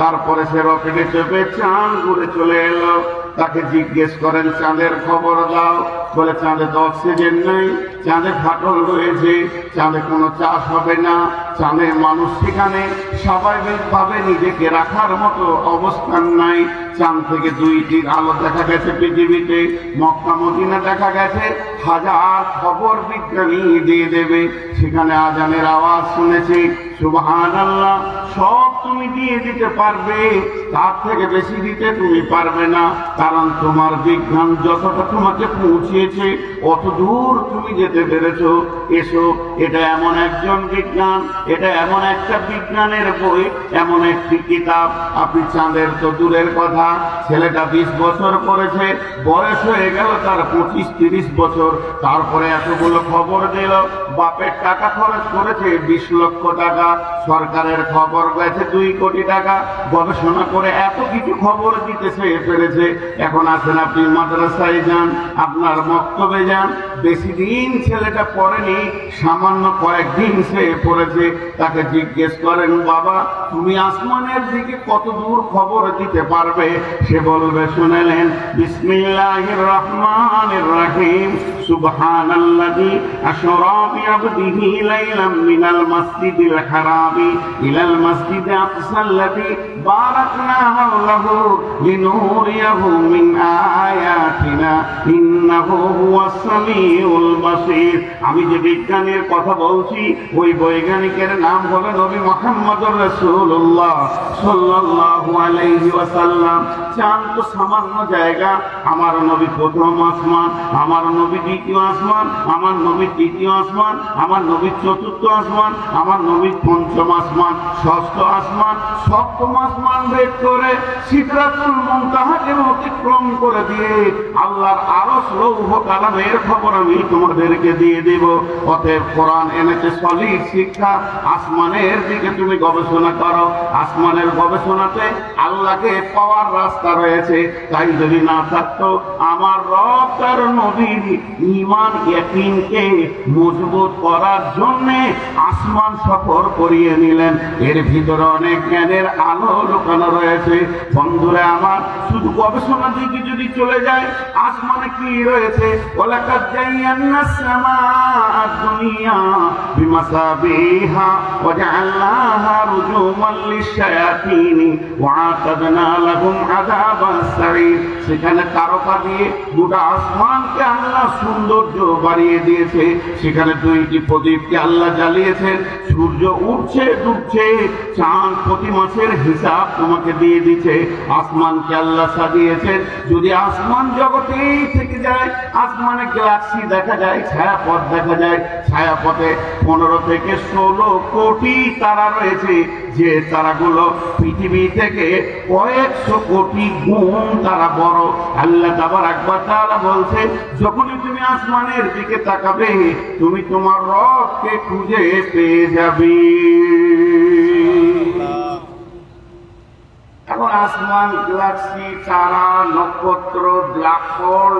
তারপরে সে রকেটে চেপে চাঁদ ঘুরে চলে এলো। তাকে জিজ্ঞেস করেন চাঁদের খবর দাও, বলে চাঁদে তো অক্সিজেন নেই, চাঁদে ফাটল রয়েছে, চাঁদে কোনো চাষ হবে না, চাঁদে মানুষ সেখানে স্বাভাবিকভাবে নিজেকে রাখার মতো অবস্থান নাই। চাঁদ থেকে 2টি আলো দেখা গেছে পৃথিবীতে, মক্কা মদিনা দেখা গেছে। হাজার খবর বিজ্ঞানী দিয়ে দেবে, সেখানে আজানের আওয়াজ শুনেছি, সুবহানাল্লাহ, সব তুমি দিয়ে দিতে পারবে, তার থেকে বেশি দিতে তুমি পারবে না, কারণ তোমার বিজ্ঞান যতটা তোমাকে পৌঁছিয়েছে অত দূর তুমি যেতে পেরেছো। এসো, এটা এমন একজন বিজ্ঞান, এটা এমন একটা বিজ্ঞানের বই, এমন একটি কিতাব। আপনি চাঁদের তো দূরের কথা, ছেলেটা 20 বছর পড়েছে, বয়স হয়ে গেল তার 25-30 বছর, তারপরে এতগুলো খবর দিল। বাপের টাকা খরচ করেছে 20 লক্ষ টাকা, সরকারের খবর গেছে 2 কোটি টাকা, গবেষণা করে এত কিছু খবর দিতেছে পেরেছে। এখন আসেন আপনি মাদ্রাসায় যান, আপনার মক্তবে যান, বেশি দিন ছেলেটা পড়েনি, সামান্য কয়েকদিন সে পড়েছে। তাকে জিজ্ঞেস করেন, বাবা তুমি আসমানের দিকে কত দূর খবর দিতে পারবে? সে বলবে, শুনেলেন, বিসমিল্লাহির রহমানির রহিম, সুবহানাল্লাযী আসরা বিআবদিহি লাইলাম মিনাল মাসজিদিল হারামি ইলাল মাসজিদিল আকসাল্লাযী বারাকনা হাওলাহু লিনুরিয়াহু মিন আয়াতিনা ইন্নাহু হুয়াস সামিউল বাসীর। আমি যে বিজ্ঞানের কথা বলছি, ওই বৈজ্ঞানিকের নাম হলো নবী মুহাম্মদুর রাসূলুল্লাহ সাল্লাল্লাহু আলাইহি ওয়াসাল্লাম। চাঁদ তো সামান্য জায়গা, আমার নবী প্রথম আসমান, আমার নবী দ্বিতীয় আসমান, আমার নবী তৃতীয় আসমান, আমার নবী চতুর্থ আসমান, আমার নবী পঞ্চম আসমান, ষষ্ঠ আসমান, সপ্তম আসমান ভেদ করে সিদরাতুল মুনতাহাকে অতিক্রম করে দিয়ে আল্লাহর আরশ লৌহ কালামের খবর আমি তোমাদেরকে দিয়ে দেব। অতএব কোরআন এনেছে সলিড শিক্ষা। আসমানের দিকে তুমি গবেষণা করো, আসমানের গবেষণাতে আল্লাহকে পাওয়ার রাস্তা রয়েছে। তাই যদি না থাকতো আমার রব তার নবী ঈমান ইয়াকিনকে মজবুত করার জন্য আসমান সফর করিয়ে নিলেন। এর ভিতরে অনেক জ্ঞানের আলো লুকানো রয়েছে। বন্ধুরা আমার, শুধু গবেষণার দিকে যদি চলে যায়, আসমানে কি রয়েছে? ওয়ালাকাদ জায়্যানাস সামাআদ দুনিয়া বিমাসাবিহা ওয়া জাআলনাহা রুজুমান লিশ-শায়াতিন ওয়া আ'তাদনা লাহুম আযাবাস সাঈর। সেখানে তারকা দিয়ে গোটা আসমানকে আল্লাহ সৌন্দর্য বাড়িয়ে দিয়েছে। সেখানে দুইটি প্রদীপকে আল্লাহ জ্বালিয়েছেন। সূর্য উঠছে ডুবছে, চাঁদ প্রতি মাসের হিসাব তোমাকে দিয়ে দিচ্ছে। আসমানকে আল্লাহ সাজিয়েছেন। যদি আসমান জগতেই থেকে যায়, আসমানে গ্যালাক্সি দেখা যায়, ছায়াপথ দেখা যায়। ছায়াপথে 15 থেকে 16 কোটি তারা রয়েছে, যে তারাগুলো পৃথিবী থেকে কয়েকশো কোটি গুণ তারা বড়। আল্লাহ তাবারাক ওয়া তাআলা বলছে, যখনই তুমি আসমানের দিকে তাকাবে, তুমি তোমার রবকে খুঁজে পেয়ে যাবে। এখন আসমান, গ্যালাক্সি, তারা, নক্ষত্র, ব্ল্যাক হোল,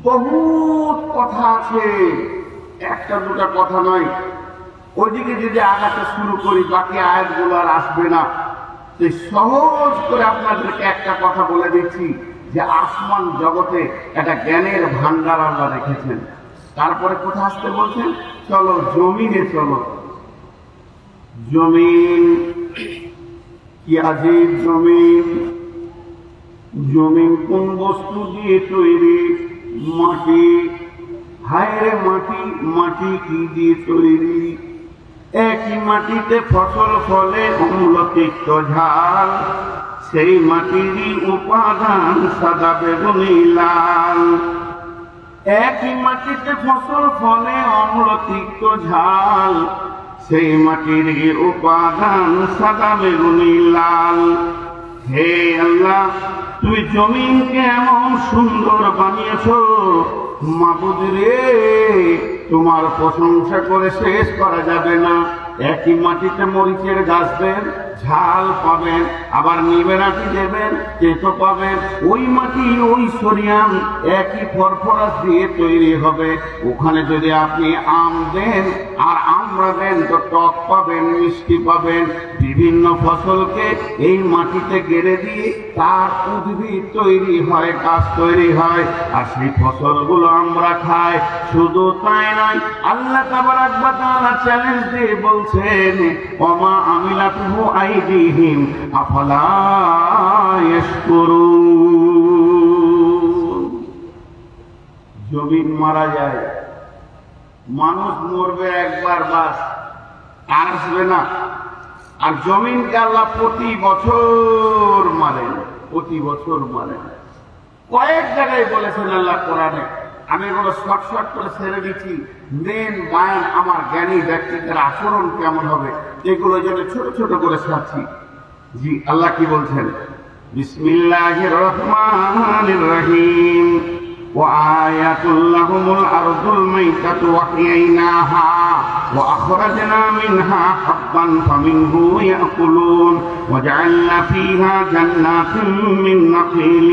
বহুত কথা আছে, একটা দুটা কথা নয়। ওইদিকে যদি আগাতে শুরু করি, বাকি আয়াতগুলো আর আসবে না। সহজ করে আপনাদেরকে একটা কথা বলে দিচ্ছি, যে আসমান জগতে একটা জ্ঞানের ভান্ডার আল্লাহ রেখেছেন। তারপরে কোথায় আসতে বলছেন? চলো জমিনে চলো। জমিন কি আজীব জমিন! জমিন কোন বস্তু দিয়ে তৈরি? মাটি। হায় রে মাটি, মাটি কি দিয়ে তৈরি? একই মাটিতে ফসল ফলে অম্ল তিক্ত ঝাল, সেই মাটিরই উপাদান সাদা বেগুনি লাল। একই মাটিতে ফসল ফলে অম্ল তিক্ত ঝাল, সেই মাটিরই উপাদান সাদা বেগুনি লাল। হে আল্লাহ, তুমি জমিনকে এমন সুন্দর বানিয়েছো, মাবুদ রে, তোমার প্রশংসা করে শেষ করা যাবে না। একই মাটিতে মরিচের গাছ দেন, ঝাল পাবেন, আবার নিমের আটি দেবেন, তেতো পাবেন। ওই মাটি, ওই সরিয়াম একই ফরফরাস দিয়ে তৈরি হবে। ওখানে যদি আপনি আম দেন আর আমরা দেন, তো টক পাবেন, মিষ্টি পাবেন। বিভিন্ন ফসলকে এই মাটিতে গেড়ে দিয়ে তার উদ্ভিদ তৈরি হয়, গাছ তৈরি হয়, আর সেই ফসলগুলো আমরা খাই। শুধু তাই নয়, আল্লাহ তাবারাক ওয়া তাআলা চ্যালেঞ্জ দিয়ে বলছেন, ওমা আমিলাতুহু আইদিহিম আফালা ইয়াশকুরুন। জমিন মারা যায়, মানুষ মরবে একবার, বাস, আর আসবে না। আর জমিনকে আল্লাহ প্রতি বছর মারেন, প্রতি বছর মারেন। কয়েক জায়গায় বলেছেন আল্লাহ কোরআনে। আমি এগুলো শর্ট শর্ট করে ছেড়ে দিচ্ছি। মেন বায়ান আমার জ্ঞানী ব্যক্তিদের আচরণ কেমন হবে, এগুলো যেন ছোট ছোট করে ছাড়ছি। জি, আল্লাহ কি বলছেন? বিসমিল্লাহির রহমানির রহিম। وآية لهم الأرض الميتة وأحييناها وأخرجنا منها حبا فمنه يأكلون وجعلنا فيها جنات من نخيل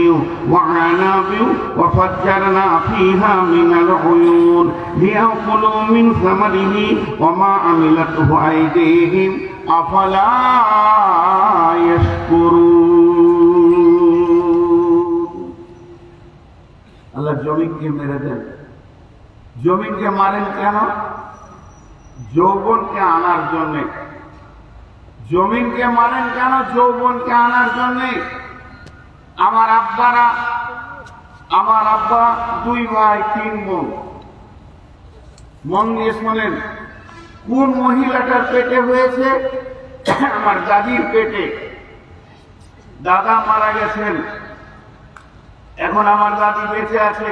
وعناب وفجرنا فيها من العيون ليأكلوا من ثمره وما عملته أيديهم أفلا يشكرون। আল্লাহ জমিনকে মেরে দেন। জমিনকে মারেন কেন? যৌবনকে আনার জন্যে। জমিনকে মারেন কেন? যৌবনকে আনার জন্যে। আমার আব্বা 2 ভাই 3 বোন। মন দিয়ে শোনেন, কোন মহিলাটার পেটে হয়েছে? আমার দাদির পেটে। দাদা মারা গেছেন, এখন আমার দাদি বেঁচে আছে।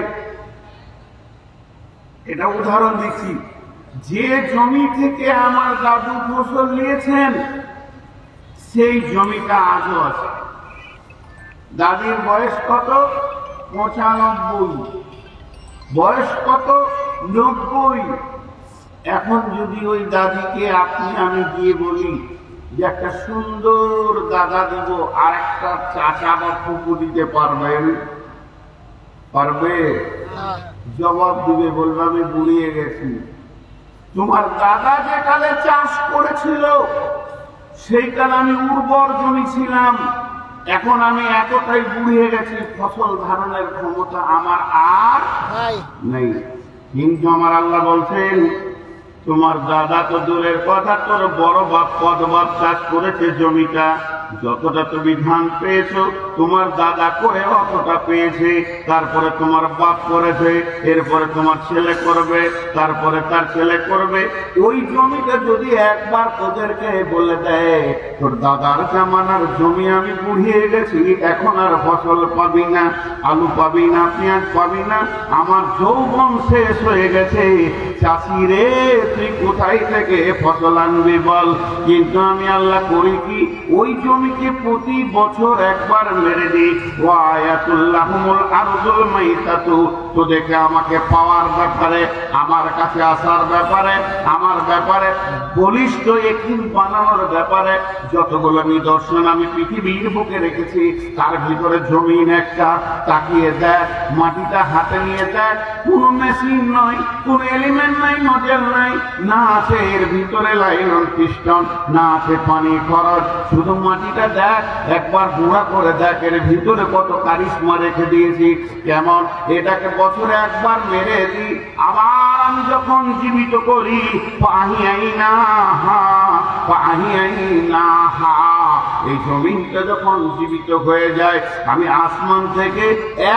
এটা উদাহরণ দিচ্ছি। যে জমি থেকে আমার দাদু ফসল নিয়েছেন, সেই জমিটা আজও আছে। দাদির বয়স কত? 95। বয়স কত? 90। এখন যদি ওই দাদিকে আপনি আমি গিয়ে বলি যে একটা সুন্দর দাদা দিব, আর একটা চাচা বা ফুপু দিতে পারবেন? পারবে? জবাব দিবে, বলবে আমি বুড়িয়ে গেছি। তোমার দাদা যে কালে চাষ করেছিল সেই কালে আমি উর্বর জমি ছিলাম, এখন আমি এতটাই বুড়িয়ে গেছি, ফসল ধারণের ক্ষমতা আমার আর নেই। কিন্তু আমার আল্লাহ বলছেন, তোমার দাদা তো দূরের কথা, তোর বড় বাপ পদ বাপ চাষ করেছে জমিটা, যতটা তুমি ধান পেয়েছো তোমার দাদা করে অতটা পেয়েছে, তারপরে তোমার বাপ করেছে, এরপরে তোমার ছেলে করবে, তারপরে তার ছেলে করবে। ওই জমিটা যদি একবার তোদেরকে বলে দেয় তোর দাদার জামানার জমি আমি বুড়িয়ে গেছি, এখন আর ফসল পাবি না, আলু পাবি না, পেঁয়াজ পাবি না, আমার যৌবন শেষ হয়ে গেছে, চাষি রে তুই কোথায় থেকে ফসল আনবি বল। কিন্তু আমি আল্লাহ করি কি, ওই জমিকে প্রতি বছর একবার মেরে দিই। ওয়ায়াতুল্লাহুমুল আরদুল মাইতাতু, তো দেখে আমাকে পাওয়ার ব্যাপারে, আমার কাছে আসার ব্যাপারে, আমার ব্যাপারে বলিষ্ঠ ইয়াকিন বানানোর ব্যাপারে যতগুলো নিদর্শন আমি পৃথিবীর বুকে রেখেছি, তার ভিতরে জমিন একটা, তাকিয়ে দেখ, মাটিটা হাতে নিয়ে দেখ, কোনো মেশিন নয়, কোন এলিমেন্ট নাই, নজেল নাই, না আছে এর ভিতরে লাইলন পিস্টন, না আছে পানি খরচ, শুধু মাটিটা দেখ, একবার গুঁড়া করে দেখ, এর ভিতরে কত কারিশমা রেখে দিয়েছি। কেমন এটাকে বছরে একবার মেরে দিই, আবার আমি যখন জীবিত করি, এই জমিনটা যখন জীবিত হয়ে যায়, আমি আসমান থেকে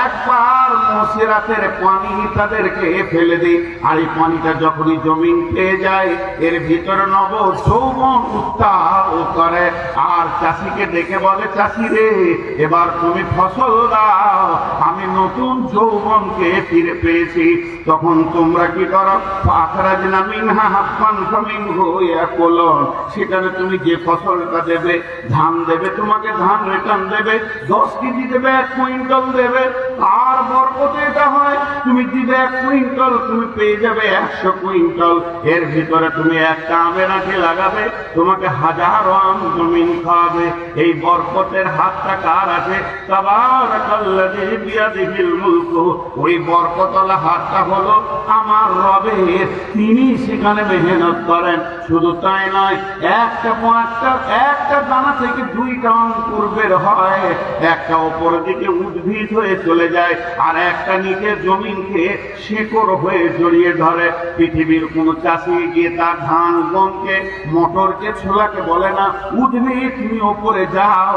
একবার মসিরাতের পানি তাদেরকে ফেলে দিই, আর এই পানিটা যখনই জমিন পেয়ে যায়, এর ভিতরে নব যৌবন উত্তাল করে, আর চাষিকে ডেকে বলে, চাষি রে এবার তুমি ফসল দাও, আমি নতুন যৌবনকে ফিরে পেয়েছি। তখন তোমরা কি করো, আখরাজনা মিনহা হাব্বান ফামিনহু ইয়াকুলুন, সেখানে তুমি যে ফসলটা দেবে, ধান দেবে, তোমাকে ধান রিটার্ন দেবে, 10 কেজি দেবে, 1 কুইন্টাল দেবে, আর বরকত এটা হয় তুমি দিবে 1 কুইন্টাল, তুমি পেয়ে যাবে 100 কুইন্টাল। এর ভিতরে তুমি একটা আমের আঁটি লাগাবে, তোমাকে হাজারো আম জমিন খাওয়াবে। এই বরকতের হাতটা কার আছে? তাবারাকাল্লাযী বিয়াদিহিল মুলকু, ওই বরকতওয়ালা হাতটা হলো আমার রবের, তিনি সেখানে মেহনত করেন। শুধু তাই নয়, একটা দানা থেকে 2টা অঙ্কুর বের হয়, একটা উপরের দিকে উদ্ভিদ হয়ে চলে যায়, আর একটা নিচে জমিনকে শেকড় হয়ে জড়িয়ে ধরে। পৃথিবীর কোন চাষি গিয়ে তার ধান গমকে, মটরকে, ছোলাকে বলে না, উদ্ভিদ তুমি ওপরে যাও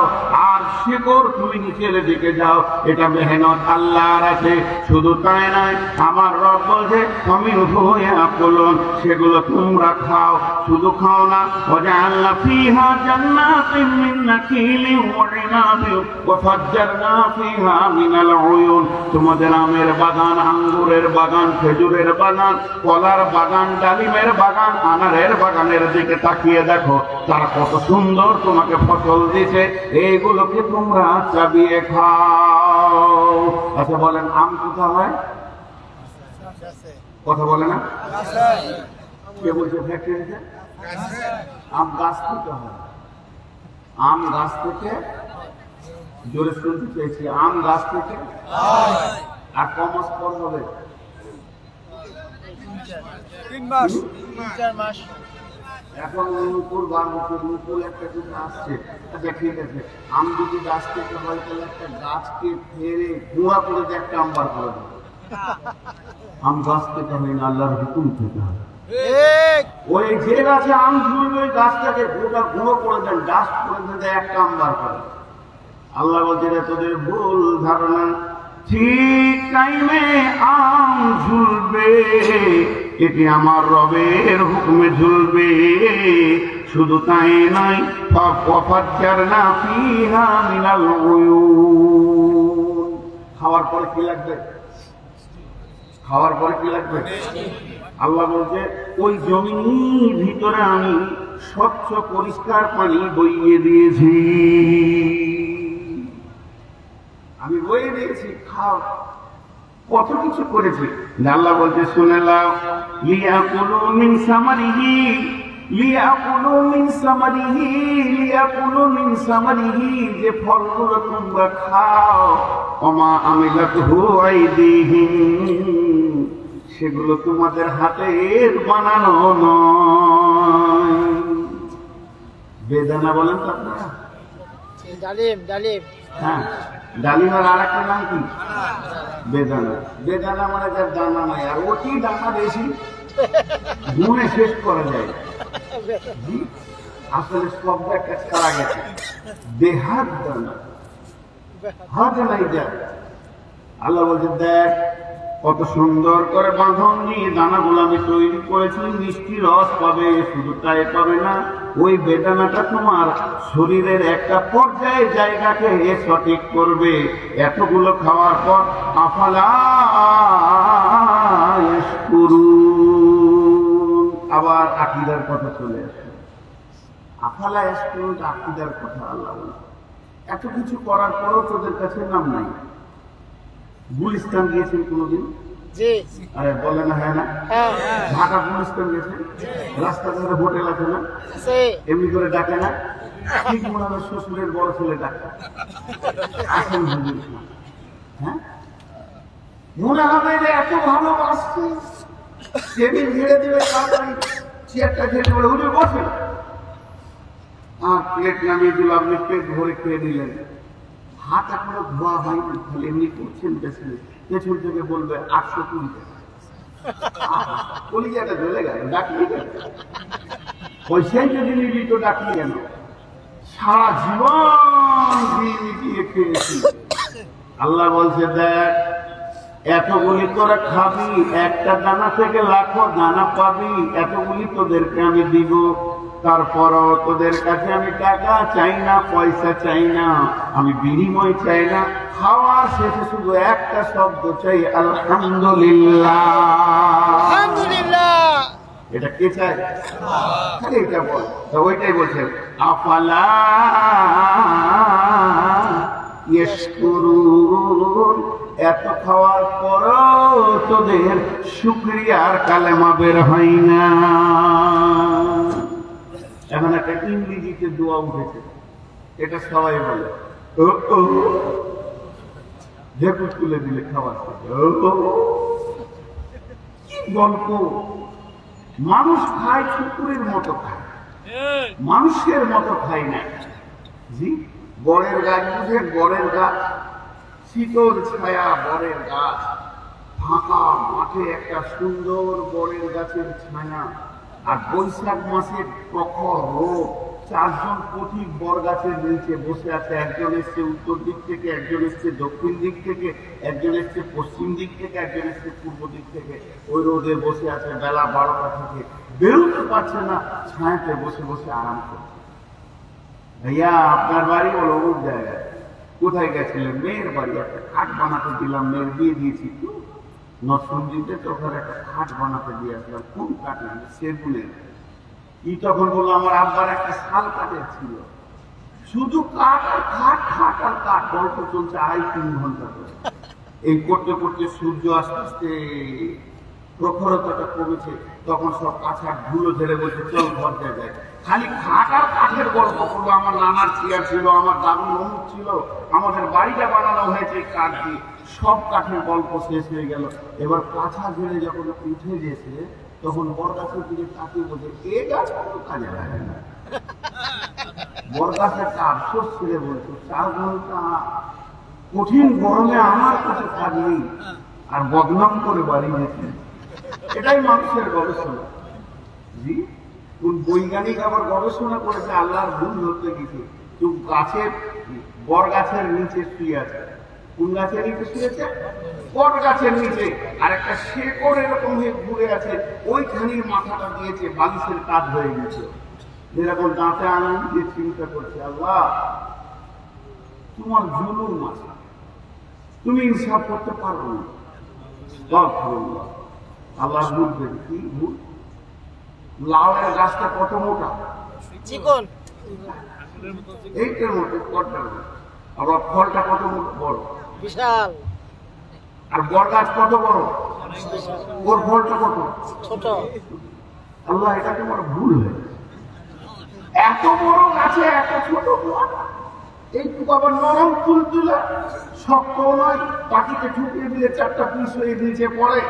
আর শেকড় তুমি নিচের দিকে যাও, এটা মেহনত আল্লাহর আছে। শুধু তাই নয়, আমার রব বলছে ফামিনহু ইয়াকুলুন, সেগুলো তোমরা খাও। শুধু খাও না, ওয়াজআলনা ফীহা জান্নাতিন মিন নাখিলিন ওয়া ইনাবিন ওয়া ফাজ্জারনা ফীহা মিনাল উয়ুন, তোমাদের আমের বাগান, আঙ্গুরের বাগান, খেজুরের বাগান, কলার বাগান, ডালিমের বাগান, আনারের বাগানের দিকে তাকিয়ে দেখো, তারা কত সুন্দর তোমাকে ফসল দিয়েছে, এইগুলোকে তোমরা চাবিয়ে খাও। আচ্ছা বলেন, আম কোথা হয়? কথা বলে না, কে বলছে ফ্যাক্টরিতে? আম গাছ থেকে হয়, আম গাছ থেকে, জোরে শুনতে চেয়েছি, আম গাছ থেকে। আর কমাস পর হবে 3 মাস। এখন মুকুল বার মুকুল একটা কিছু আসছে। আচ্ছা ঠিক আছে, আম যদি গাছ থেকে হয় তাহলে একটা গাছকে ফেরে গুঁড়া করে দিয়ে একটা আম বার করে দেবে। আম গাছ থেকে হয় না, আল্লাহর হুকুম থেকে হয়। ওই যে গাছে আম ঝুলবে ওই গাছটাকে গোটা গুঁড়ো করে দেন, গাছ করে দেন, একটা আম বার করে। আল্লাহ বলছে তোদের ভুল ধারণা, ঠিক টাইমে আম ঝুলবে, এটি আমার রবের হুকুমে ঝুলবে। শুধু তাই নয়, ফাফাজ্জারনা ফীহা মিনাল উয়ুন, খাওয়ার পরে কি লাগবে? খাওয়ার পরে কি লাগবে? আল্লাহ বলছে ওই জমির ভিতরে আমি স্বচ্ছ পরিষ্কার পানি বইয়ে দিয়েছি, আমি বইয়ে দিয়েছি, খাও। কত কিছু করেছি। আল্লাহ বলছে শুনে নাও, লিয়াকুলু মিন সামারিহি, লিয়াকুলু মিন সামারিহি, লিয়াকুলু মিন সামারিহি, যে ফলগুলো তোমরা খাও, ওমা আমিলাতহু আইদিহিম, সেগুলো তোমাদের হাতের বানানো নয়। বেদানা বলেন তো আপনারা? ডালিম ডালিম। হ্যাঁ, ডালিমের আর একটা নাম কি? বেদানা। বেদানা মানে যার দানা নাই, আর ওটি দানা বেশি গুণে শেষ করা যায়। আসলে শব্দ একটা ছাড়া গেছে, বেহাত দানা, হাত নাই যায়। আল্লাহ বলছে দেখ কত সুন্দর করে বাঁধন দিয়ে দানাগুলো আমি তৈরি করেছি, মিষ্টি রস পাবে, শুধু তাই পাবে না, ওই বেদানাটা তোমার শরীরের একটা পর্যায়ে জায়গাকে সঠিক করবে। এতগুলো খাওয়ার পর আফালা ইয়াশকুরুন, আবার আকীদার কথা চলে আসে। আফালা ইয়াশকুরুন আকীদার কথা আল্লাহ বলে। এত কিছু করার পরও তোদের কাছে নাম নাই। গুলিস্তান গিয়েছেন কোনোদিন? আরে বলে না, হ্যাঁ না? ঢাকা গুলিস্তান গেছে, রাস্তা ধারে হোটেল আছে না, এমনি করে ডাকে না? ঠিক মনে হয় শ্বশুরের বড় ছেলে ডাকে, আসেন হুজুর। হ্যাঁ, মনে হবে যে এত ভালোবাসছে, টেবিল ঝেড়ে দেবে, তাড়াতাড়ি চেয়ারটা ঝেড়ে বলে হুজুর বসে, আর প্লেট নামিয়ে দিল, আপনি পেট ভরে খেয়ে নিলেন। হাত এখনো ধোয়া হয়নি, খালি এমনি করছেন পেছনে, পেছন থেকে বলবে 820 টাকা। কলিজাটা জ্বলে গেল, ডাকলি কেন? পয়সাই যদি নিবি তো ডাকলি কেন? সারা জীবন দিয়ে মিটিয়ে খেয়েছি। আল্লাহ বলছে দেখ এতগুলি তোরা খাবি, একটা দানা থেকে লাখো দানা পাবি, এতগুলি তোদেরকে আমি দিব। তারপরও তোদের কাছে আমি টাকা চাই না, পয়সা চাই না, আমি বিনিময় চাই না। খাওয়ার শেষে শুধু একটা শব্দ চাই, আলহামদুলিল্লাহ। আলহামদুলিল্লাহ। এটা কে চায়? খালি এটা বল। তো ওইটাই বলছেন আফালা ইয়াশকুরুন, এত খাওয়ার পরও তোদের শুকরিয়ার কালেমা বের হয় না। এখন একটা ইংরেজিতে দোয়া উঠেছে, এটা সবাই বলে, ঢেকুর তুলে দিলে খাবার কি গল্প। মানুষ খায় কুকুরের মতো খায়, মানুষের মতো খায় না। জি, বরের গাছ বুঝেন? বরের গাছ, শীতল ছায়া বরের গাছ, ফাঁকা মাঠে একটা সুন্দর বরের গাছের ছায়া, আর বৈশাখ মাসের প্রখর রোদ, চারজন পথিক বর গাছের নিচে বসে আছে। একজন এসছে উত্তর দিক থেকে, একজন এসছে দক্ষিণ দিক থেকে, একজন এসছে পশ্চিম দিক থেকে, একজন এসছে পূর্ব দিক থেকে। ওই রোদে বসে আছে, বেলা 12টা থেকে বেরোতে পারছে না, ছায়াতে বসে বসে আরাম করছে। ভাইয়া আপনার বাড়ি বলো ওর জায়গায়, কোথায় গেছিলেন? মেয়ের বাড়ি, একটা খাট বানাতে দিলাম, মেয়ের বিয়ে দিয়েছি তো নরসিংদীতে, তো ওখানে একটা খাট বানাতে দিয়ে আসলাম। কোন কাঠ? সেগুনের। ই তখন বললো আমার আব্বার একটা শাল কাঠের ছিল, শুধু কাঠ আর খাট, খাট আর কাঠ, গল্প চলছে 2.5-3 ঘন্টা করে। এই করতে করতে সূর্য আস্তে আস্তে প্রখরতাটা কমেছে, তখন সব কাছার ধুলো ঝেড়ে বলছে চল ঘর যায়। খালি খাট আর কাঠের গল্প করলো। আমার নানার চেয়ার ছিল, আমার দাদুর অমুক ছিল, আমাদের বাড়িটা বানানো হয়েছে কাঠ দিয়ে, সব কাঠের গল্প শেষ হয়ে গেল। এবার কাছা ঝেড়ে যখন উঠে গেছে, তখন বর গাছের দিকে তাকিয়ে বলছে এ গাছ কোনো কাজে লাগে না। বর গাছ একটা আফসোস ছেড়ে বলছে 4 ঘন্টা কঠিন গরমে আমার কাছে কাজ নেই, আর বদনাম করে বাড়ি গেছে। এটাই মানুষের গবেষণা। জি, কোন বৈজ্ঞানিক আবার গবেষণা করেছে, আল্লাহর ভুল ধরতে গেছে, তো গাছের বর গাছের নিচে শুয়ে আছে। কোন গাছের নিচে শুয়েছে? বট গাছের নিচে। আর একটা শেকড় এরকম হয়ে ঘুরে আছে, ওইখানির মাথাটা দিয়েছে, বালিশের কাজ হয়ে গেছে। যেরকম দাঁতে আনন্দ দিয়ে চিন্তা করছে, আল্লাহ তোমার জুলুম আছে, তুমি ইনসাফ করতে পারো না। আল্লাহ বুঝবেন কি ভুল? লাউয়ের গাছটা কত মোটা, চিকন, এইটার মতো কটার, আবার ফলটা কত বড়, বিশাল। আর বড় গাছ কত বড়, ওর ফলটা কত ছোট। আল্লাহ এটা তোমার ভুল হয়েছে। এত বড় গাছে এত ছোট ফল, এইটুকু আবার নরম ফুল তুলে, শক্ত নয়, পাখিতে ঠুকিয়ে দিলে 4টা পিস হয়ে নিচে পড়ে।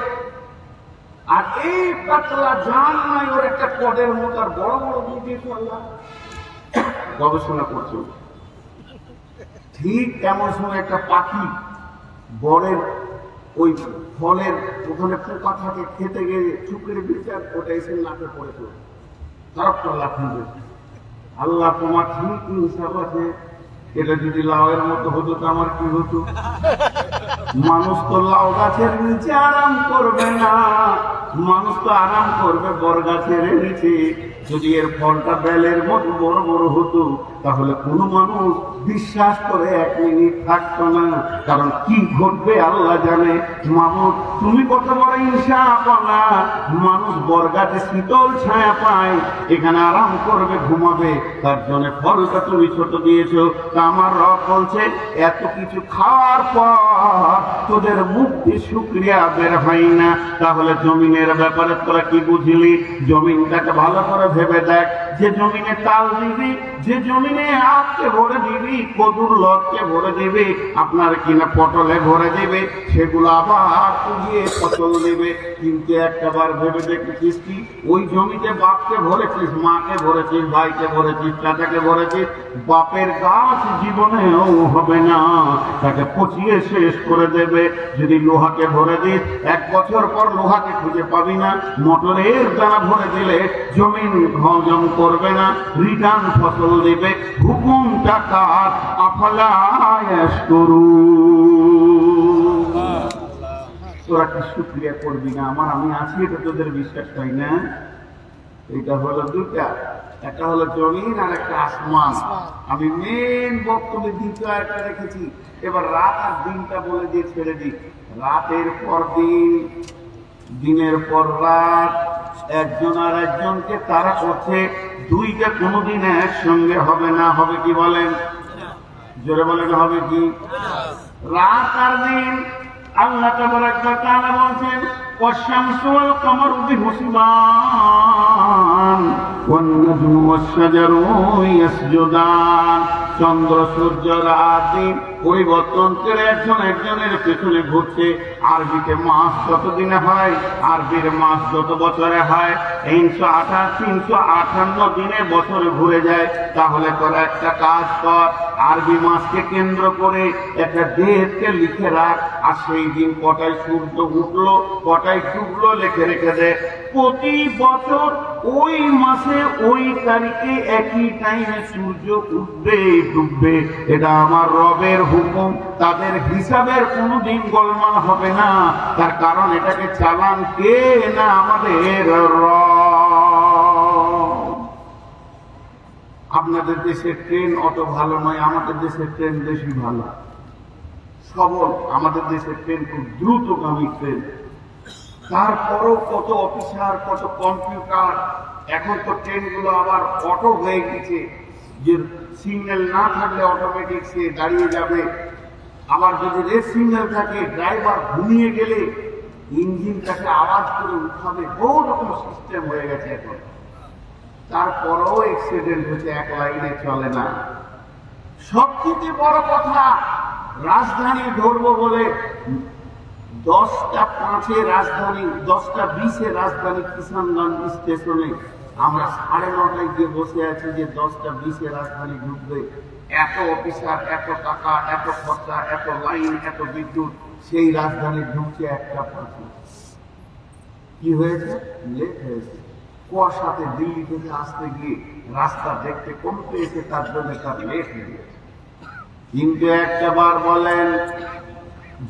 আর এই পাতলা জান নাই ওর একটা কদের মতো আর বড় বড় দিয়েছে আল্লাহ। গবেষণা করছে ঠিক এমন সময় একটা পাখি বরের ওই ফলের ওখানে পোকা থাকে খেতে গিয়ে চুপড়ে বিচার ওটা এসে নাকে পড়েছিল, খারাপ লাফিয়ে। আল্লাহ তোমার ঠিক হিসাব আছে, এটা যদি লাউয়ের মতো হতো তো আমার কি হতো? মানুষ তো লাউ গাছের নিচে আরাম করবে না, মানুষ তো আরাম করবে বর গাছের নিচে। যদি এর ফলটা বেলের মতো বড় বড় হতো তাহলে কোনো মানুষ বিশ্বাস করে 1 মিনিট থাকতো না, কারণ কি ঘটবে আল্লাহ জানে। মানুষ তুমি কত বড় ইনসাফওয়ালা, মানুষ বরগাছে শীতল ছায়া পায়, এখানে আরাম করবে ঘুমাবে, তার জন্য ফলটা তুমি ছোট দিয়েছো। তা আমার রব বলছে এত কিছু খাওয়ার পর তোদের মুখ দিয়ে শুকরিয়া বের হয় না, তাহলে জমিনের ব্যাপারে তোরা কি বুঝলি? জমিনটাকে ভালো করে ভেবে দেখ, যে জমিনে তাল দিবি, যে জমিনে আখকে ভরে দিবি, কদুর লটকে ভরে দিবি, আপনার কিনা পটলে ভরে দিবে, সেগুলো আবার উগিয়ে ফসল দিবে। কিন্তু একটাবার ভেবে দেখেছিস কি ওই জমিতে বাপকে ভরেছিস, মাকে ভরেছিস, ভাইকে ভরেছিস, চাচাকে ভরেছিস, বাপের গাছ জীবনেও হবে না, তাকে পচিয়ে শেষ করে দেবে। যদি লোহাকে ভরে দিস 1 বছর পর লোহাকে খুঁজে পাবি না, মোটরের দ্বারা ভরে দিলে জমিন হজম করবে না, রিটার্ন ফসল দেবে। হুকুম টাকা আফালা ইয়াশকুরুন। তোরা কি শুকরিয়া করবি না আমার? আমি আছি, এটা তোদের বিশ্বাস হয় না? এটা হলো দুটা, একটা হলো জমিন আর একটা আসমান। আমি মেন বক্তব্যে দ্বিতীয় একটা রেখেছি, এবার রাত আর দিনটা বলে দিয়ে ছেড়ে দিই। রাতের পর দিন, দিনের পর রাত, একজন আর একজনকে তারা করছে, দুইটা কোনোদিন একসঙ্গে হবে না। হবে কি বলেন? জোরে বলেন হবে কি? রাত আর দিন আল্লাহ তাবারক ওয়া তাআলা বলেন ওয়াশ-শামসু ওয়াল কামারু বিহুসবান ওয়ান নাজমু ওয়াশ-শাজারু ইয়াসজুদান। চন্দ্র সূর্য রাত দিন পরিবর্তন করে একজন একজনের পেছনে ঘুরছে। আরবিতে মাস যত দিনে হয়, আরবির মাস যত বছরে হয়, 358 দিনে বছরে ঘুরে যায়। তাহলে তোরা একটা কাজ কর, আরবি মাসকে কেন্দ্র করে একটা ডেটকে লিখে রাখ, আর সেই দিন কটায় সূর্য উঠলো কটায় ডুবলো লিখে রেখে দে। প্রতি বছর ওই মাসে ওই তারিখে একই টাইমে সূর্য উঠবে ডুববে, এটা আমার রবের হুকুম। তাদের হিসাবের কোনোদিন গোলমাল হবে না, তার কারণ এটাকে চালান কে না আমাদের রব। আপনাদের দেশের ট্রেন অত ভালো নয়, আমাদের দেশের ট্রেন বেশি ভালো, সবল। আমাদের দেশের ট্রেন খুব দ্রুতগামী ট্রেন। তারপরও কত অফিসার, কত কম্পিউটার। এখন তো ট্রেনগুলো আবার অটো হয়ে গেছে, যে সিগন্যাল না থাকলে অটোমেটিক সে দাঁড়িয়ে যাবে। আবার যদি রেড সিগন্যাল থাকে, ড্রাইভার ঘুমিয়ে গেলে ইঞ্জিনটাকে আওয়াজ করে উঠাবে। বহু রকম সিস্টেম হয়ে গেছে এখন। তারপরেও অ্যাক্সিডেন্ট হচ্ছে, এক লাইনে চলে না। সবথেকে বড় কথা, রাজধানী ধরবো বলে 10টা 5-এ রাজধানী, 10টা 20-এ রাজধানী কিষানগঞ্জ স্টেশনে আমরা 9:30 গিয়ে বসে আছি যে 10টা 20-এ রাজধানী ঢুকবে। এত অফিসার, এত টাকা, এত খরচা, এত লাইন, এত বিদ্যুৎ, সেই রাজধানী ঢুকছে 1টা 5-এ। কি হয়েছে? লেট হয়েছে। কুয়াশাতে দিল্লি থেকে আসতে গিয়ে রাস্তা দেখতে কম পেয়েছে, তার জন্য তার লেট হয়ে গেছে। কিন্তু একটা বার বলেন,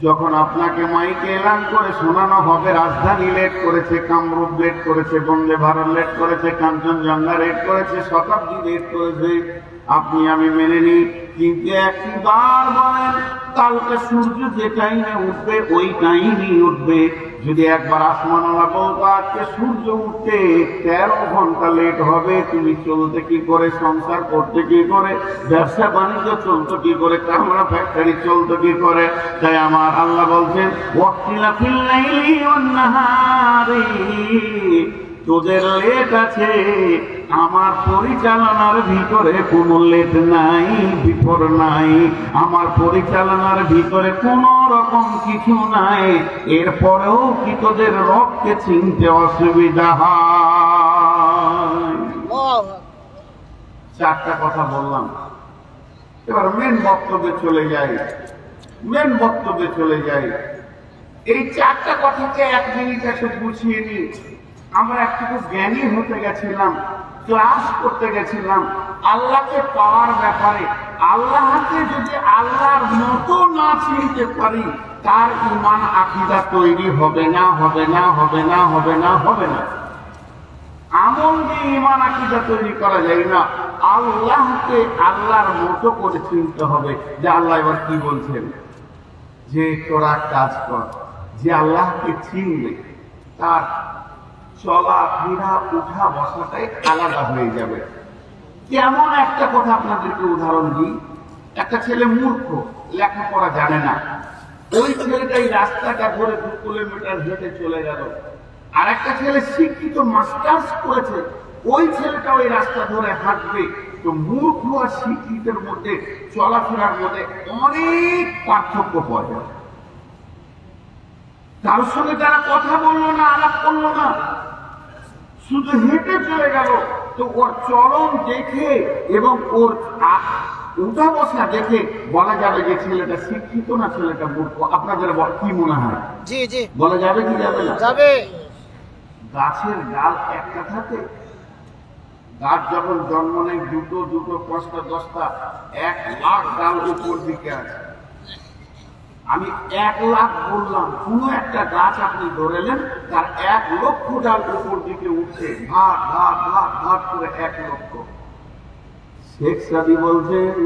যখন আপনাকে মাইকে এলান করে শোনানো হবে রাজধানী লেট করেছে, কামরূপ লেট করেছে, বন্দে ভারত লেট করেছে, কাঞ্চনজঙ্ঘা লেট করেছে, শতাব্দী লেট করেছে, আপনি আমি মেনে নিই। কিন্তু একবার বলেন, কালকে সূর্য যে টাইমে উঠবে ওই টাইমই উঠবে। যদি একবার আসমানওয়ালা বলতো আজকে সূর্য উঠতে 13 ঘন্টা লেট হবে, তুমি চলতে কি করে, সংসার করতে কি করে, ব্যবসা বাণিজ্য চলতো কি করে, কারখানা ফ্যাক্টরি চলতো কি করে? তাই আমার আল্লাহ বলছেন ওয়াক্তিলাফিল লাইলি ওয়ান নাহারি, তোদের লেট আছে আমার পরিচালনার ভিতরে কোনো লেট নাই, বিফোর নাই, আমার পরিচালনার ভিতরে কোনো রকম কিছু নাই, এরপরেও কি তোদের রবকে চিনতে অসুবিধা হয়? চারটা কথা বললাম, এবার মেন বক্তব্যে চলে যাই। এই চারটা কথাকে এক মিনিট একটু বুঝিয়ে নিই। আমরা একটু জ্ঞানী হতে গেছিলাম, ক্লাস করতে গেছিলাম আল্লাহকে পাওয়ার ব্যাপারে। আল্লাহকে যদি আল্লাহর মতো না চিনতে পারি, তার ঈমান আকীদা তৈরি হবে না। আমল দিয়ে ঈমান আকীদা তৈরি করা যায় না। আল্লাহকে আল্লাহর মতো করে চিনতে হবে। যে আল্লাহ এবার কি বলছেন, যে তোরা কাজ কর। যে আল্লাহকে চিনবে তার চলা ফেরা উঠা বসাটাই আলাদা হয়ে যাবে। কেমন একটা কথা আপনাদেরকে উদাহরণ দিই। একটা ছেলে মূর্খ, লেখাপড়া জানে না, ওই ছেলেটাই রাস্তাটা ধরে 2 কিলোমিটার হেঁটে চলে গেল। আর একটা ছেলে শিক্ষিত, মাস্টার্স করেছে, ওই ছেলেটা ওই রাস্তা ধরে হাঁটবে। তো মূর্খ আর শিক্ষিতের মধ্যে চলাফেরার মধ্যে অনেক পার্থক্য পাওয়া যায়। কারোর সঙ্গে তারা কথা বললো না, আলাপ করলো না, শুধু হেঁটে চলে গেল। তো ওর চলন দেখে এবং ওর উঠা বসা দেখে বলা যাবে যে ছেলেটা শিক্ষিত না ছেলেটা মূর্খ। আপনাদের কি মনে হয়? জি জি, বলা যাবে কি যাবে না? যাবে। গাছের ডাল একটা থাকে, গাছ যখন জন্ম নেয় দুটো 5টা 10টা 1 লাখ ডাল উপর দিকে আছে। আমি 1 লাখ বললাম, কোনো একটা গাছ আপনি ধরেলেন, তার 1 লক্ষ ডাল উপর দিকে উঠছে, ভাগ করে 1 লক্ষ। শেখ সাদি বলছেন,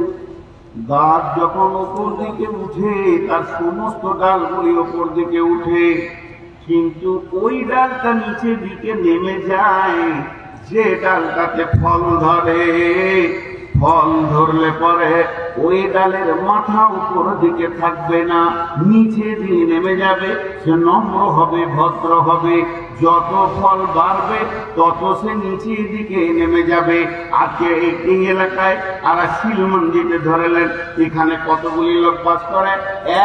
গাছ যখন উপর দিকে উঠে তার সমস্ত ডালগুলি উপর দিকে উঠে, কিন্তু ওই ডালটা নিচের দিকে নেমে যায়। যে ডালটাতে ফল ধরে, ফল ধরলে পরে ওই ডালের মাথা উপর দিকে থাকবে না, নিচে দিয়ে নেমে যাবে। সে নম্র হবে, ভদ্র হবে, যত ফল বাড়বে তত সে নিচের দিকে নেমে যাবে। আজকে এই এলাকায় আর শিলমন্দিতে ধরেলেন, এখানে কতগুলি লোক বাস করে?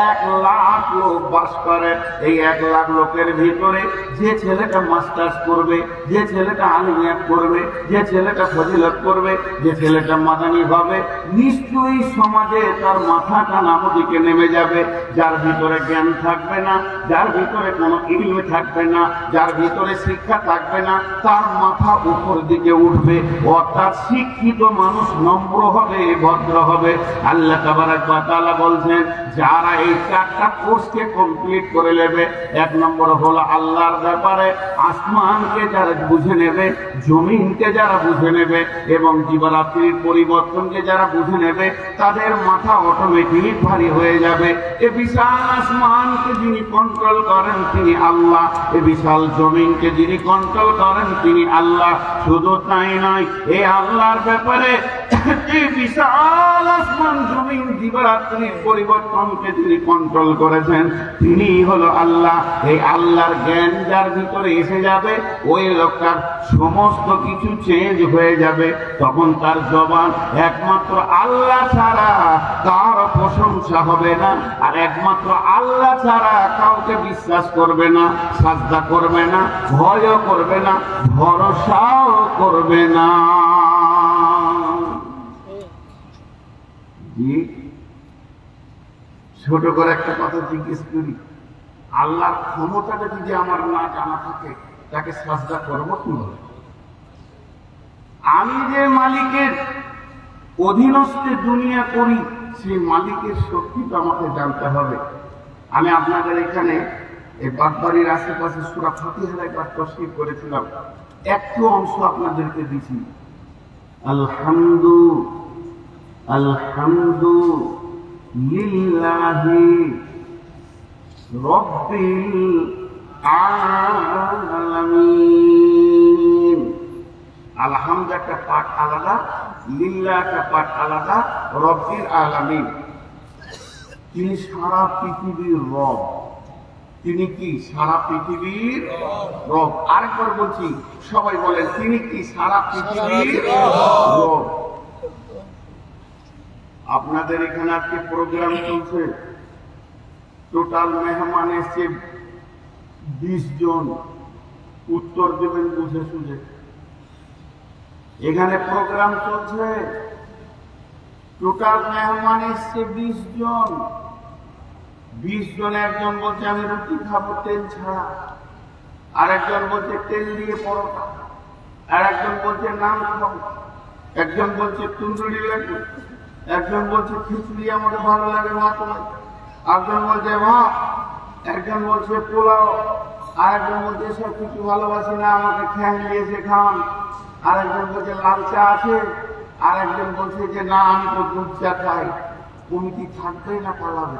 1 লাখ লোক বাস করে। এই 1 লাখ লোকের ভিতরে যে ছেলেটা মাস্টার্স করবে, যে ছেলেটা আলিমিয়াত করবে, যে ছেলেটা ফজিলত করবে, যে ছেলেটা মাদানী হবে, নিশ্চয়ই সমাজে তার মাথাটা নাম দিকে নেমে যাবে। যার ভিতরে জ্ঞান থাকবে না, যার ভিতরে কোনো ইলম থাকবে না, যার ভিতরে শিক্ষা থাকবে না, তার মাথা উপর দিকে উঠবে। অর্থাৎ শিক্ষিত মানুষ নম্র হবে, ভদ্র হবে। আল্লাহ তাবারক ওয়া তাআলা বলছেন, যারা এই 4টা কোর্সকে কমপ্লিট করে নেবে, 1 নম্বর হলো আল্লাহর ব্যাপারে আসমানকে যারা বুঝে নেবে, জমিনকে যারা বুঝে নেবে এবং জীবরাত্রির পরিবর্তনকে যারা বুঝে নেবে, তাদের মাথা অটোমেটিক ভারী হয়ে যাবে। এ বিশাল আসমানকে যিনি কন্ট্রোল করেন তিনি আল্লাহ, এ বিশাল জমিনকে যিনি কন্ট্রোল করেন তিনি আল্লাহ। শুধু তাই নয়, এই আল্লাহর ব্যাপারে এই বিশাল আসমান জমিন দিবারাত্রির পরিবর্তনকে যিনি কন্ট্রোল করেছেন তিনি হলো আল্লাহ। এই আল্লাহর জ্ঞান যার ভিতরে এসে যাবে, ওই লোকটার সমস্ত কিছু চেঞ্জ হয়ে যাবে। তখন তার জবান একমাত্র আল্লাহ ছাড়া কার প্রশংসা হবে না, আর একমাত্র আল্লাহ ছাড়া কাউকে বিশ্বাস করবে না, সাজদা করবে না, ভয়ও করবে না, ভরসাও করবে না। ছোট করে একটা কথা জিজ্ঞেস করি, আল্লাহর ক্ষমতাটা যদি আমার না জানা থাকে, তাকে সাজদা করবো কিভাবে? আমি যে মালিকের অধীনস্থে দুনিয়া করি, সেই মালিকের শক্তি তো আমাকে জানতে হবে। আমি আপনাদের এখানে এই বাগবাড়ির আশেপাশে সূরা ফাতিহার একবার তাফসীর করেছিলাম, একটু অংশ আপনাদেরকে দিছি। আলহামদুলিল্লাহি রাব্বিল আলামিন। আলহামদু একটা পাঠ আলাদা, লিল্লাহ একটা পাঠ আলাদা। রব্বিল আলামিন, তিনি সারা পৃথিবীর রব। তিনি কি সারা পৃথিবীর রব। আরেকবার বলছি, সবাই বলেন, তিনি কি সারা পৃথিবীর রব। আপনাদের এখানে আজকে প্রোগ্রাম চলছে, টোটাল মেহমান এসছে 20 জন। উত্তর দেবেন বুঝে সুঝে। এখানে প্রোগ্রাম চলছে, টোটাল মেহমান এসছে 20 জন। 20 জন, একজন বলছে আমি রুটি খাবো তেল ছাড়া, আর একজন বলছে তেল দিয়ে পরোটা, আর একজন বলছে নান খাবো, একজন বলছে তন্দুরি লাগবে, একজন বলছে খিচুড়ি আমাকে ভালো লাগে ভাত লাগে, একজন বলছে ভাত, একজন বলছে পোলাও, আর একজন বলছে সব কিছু ভালোবাসি না, আমাকে খ্যাং দিয়েছে খান, আর একজন বলছে লাল চা আছে, আর একজন বলছে যে না আমি তো দুধ চা খাই। কমিটি থাকবে না পালাবে?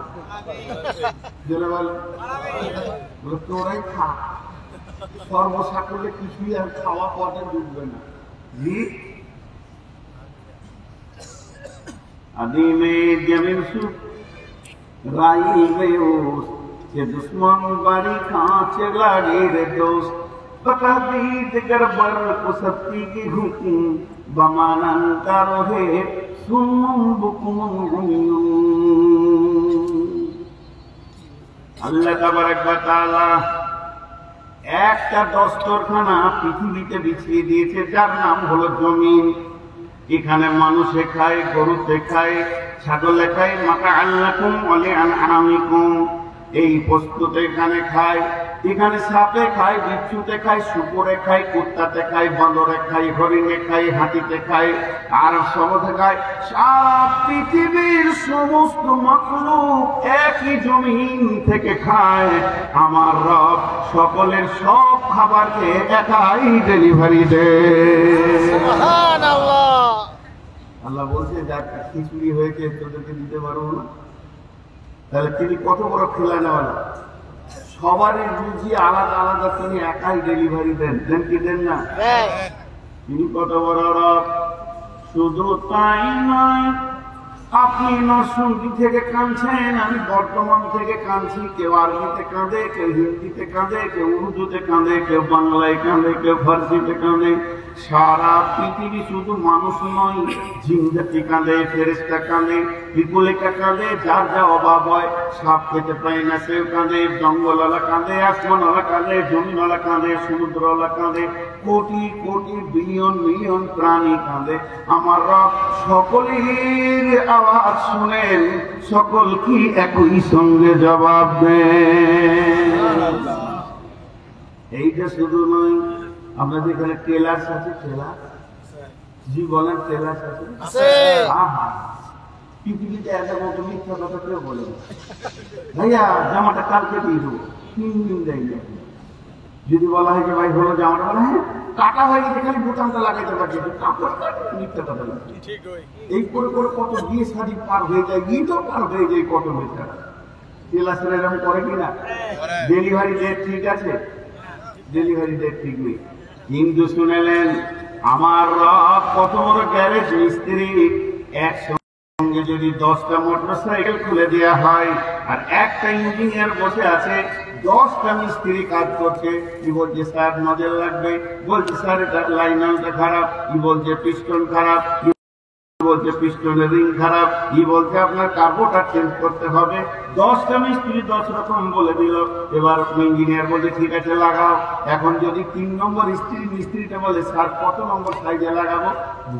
তোরাই খা, সর্বসাকলে কিছুই আর খাওয়া পথে ডুববে না। आदि में जमीन सु राई बेओस ये दुश्मन बारी कांच लागे रे दोस्त बता दीद गड़बड़ को सत्ती की हुक्म बमानन करो है सुमुम बुकुम अल्लाह तबारक व तआला একটা দস্তরখানা পৃথিবীতে বিছিয়ে দিয়েছে, যার নাম হলো জমিন। এখানে মানুষে খায়, গরুতে খায়, ছাগলে খায়, মাতাআল্লাকুম ওয়া লিআনআমিকুম, এই বস্তুতে এখানে খায়। এখানে সাপে খায়, বিচ্ছুতে খায়, শুকরে খায়, কুত্তাতে খায়, বাঁদরে খায়, হরিণে খায়, হাতিতে খায়, আর সবতে খায়। সারা পৃথিবীর সমস্ত মাখলুক একই জমিন থেকে খায়। আমার রব সকলের সব খাবারকে একাই ডেলিভারি দেয়। সুবহানাল্লাহ। আল্লাহ বলছে যার খিচুড়ি হয়েছে তোদেরকে দিতে পারবো না? তাহলে তিনি কত বড় খেলানেওয়ালা। সবারই রুচি আলাদা আলাদা, তিনি একাই ডেলিভারি দেন। দেন কি দেন না? তিনি কত বড় রব। শুধু তাই নয়, আপনি নরসিংদী থেকে কাঁদছেন, আমি বর্তমান থেকে কাঁদছি। কেউ আরবিতে কাঁদে, কেউ হিন্দিতে কাঁদে, কেউ উর্দুতে কাঁদে, কেউ বাংলায় কাঁদে, কেউ ফার্সিতে কাঁদে। সারা পৃথিবী শুধু মানুষ নয়, জিনজাতি কাঁদে, ফেরেশতা কাঁদে, পিপুলিকা কাঁদে, যার যা অভাব হয়। সাপ খেতে পায় না সেও কাঁদে, জঙ্গলওয়ালা কাঁদে, আসমানওয়ালা কাঁদে, জমিনওয়ালা কাঁদে, সমুদ্রওয়ালা কাঁদে, কোটি কোটি বিলিয়ন মিলিয়ন প্রাণী কাঁদে। আমার রব সকলের আওয়াজ শুনেন, সকল কি একই সঙ্গে জবাব দেন। এইটা শুধু নয়, আপনাদের এখানে টেলার্স আছে, টেলার জি বলেন, টেলার্স আছে। পৃথিবীতে এত মতো মিথ্যা কথা কেউ বলে না। ভাইয়া জামাটা কালকে দিয়ে দেবো, 3 দিন দেয় না। যদি বলা হয় যে ভাই হলো জামাটা, বলে হ্যাঁ কাটা হয়ে গেছে, খালি বোতামটা লাগাইতে পারছি, কাপড় মিথ্যা কথা লাগে। এই করে করে কত বিয়ে শাদী পার হয়ে যায়, ঈদও পার হয়ে যায়, কত মিথ্যা। টেলার্সরা এরকম করে কিনা? ডেলিভারি ডেট ঠিক আছে, ডেলিভারি ডেট ঠিক নেই। কিন্তু শুনেলেন আমার রব কত বড় গ্যারেজ মিস্ত্রি। একসঙ্গে যদি 10টা মোটরসাইকেল খুলে দেওয়া হয়, আর একটা ইঞ্জিনিয়ার বসে আছে, 10টা মিস্ত্রি কাজ করছে। কি বলছে স্যার নজর লাগবে, বলছে স্যার এটা লাইনারটা খারাপ, কি বলছে পিস্টন খারাপ, বলছে পিস্টনের রিং খারাপ, কি বলছে আপনার কার্বোটা চেঞ্জ করতে হবে। 10টা মিস্ত্রি 10 রকম বলে দিল। এবার ইঞ্জিনিয়ার বলছে ঠিক আছে লাগাও। এখন যদি 3 নম্বর মিস্ত্রিটা বলে স্যার কত নম্বর সাইজে লাগাবো,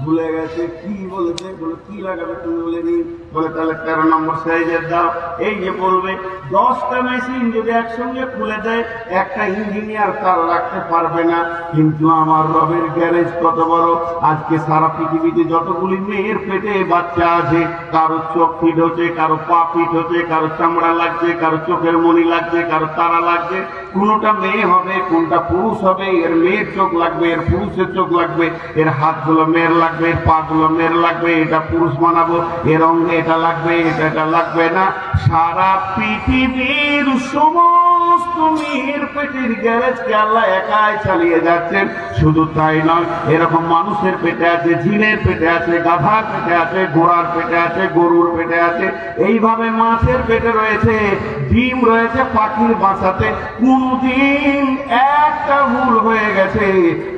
ভুলে গেছে, কি বলেছে, বলে কি লাগাবে তুমি বলে নি, বলে তাহলে 13 নম্বর সাইজের দাও। এই যে বলবে 10টা মেশিন যদি একসঙ্গে খুলে দেয়, একটা ইঞ্জিনিয়ার তার রাখতে পারবে না। কিন্তু আমার রবের গ্যারেজ কত বড়। আজকে সারা পৃথিবীতে যতগুলি মেয়ের পেটে বাচ্চা আছে, কারো চোখ ফিট হচ্ছে, কারো পা ফিট হচ্ছে, কারো চামড়া লাগছে, কারো চোখের মনি লাগছে, কারো তারা লাগছে। কোনটা মেয়ে হবে, কোনটা পুরুষ হবে, এর মেয়ের চোখ লাগবে, এর পুরুষের চোখ লাগবে, এর হাতগুলো মেয়ের লাগবে, এর পা গুলো মেয়ের লাগবে, এটা পুরুষ বানাবো, এর অঙ্গে এটা লাগবে, এটা লাগবে না। সারা পৃথিবীর সময় সমস্ত মেয়ের পেটের গ্যারেজকে আল্লাহ একাই চালিয়ে যাচ্ছেন। শুধু তাই নয়, এরকম মানুষের পেটে আছে, ঝিনের পেটে আছে, গাধার পেটে আছে, ঘোড়ার পেটে আছে, গরুর পেটে আছে, এইভাবে মাছের পেটে রয়েছে, ডিম রয়েছে পাখির বাসাতে। কোনদিন একটা ভুল হয়ে গেছে,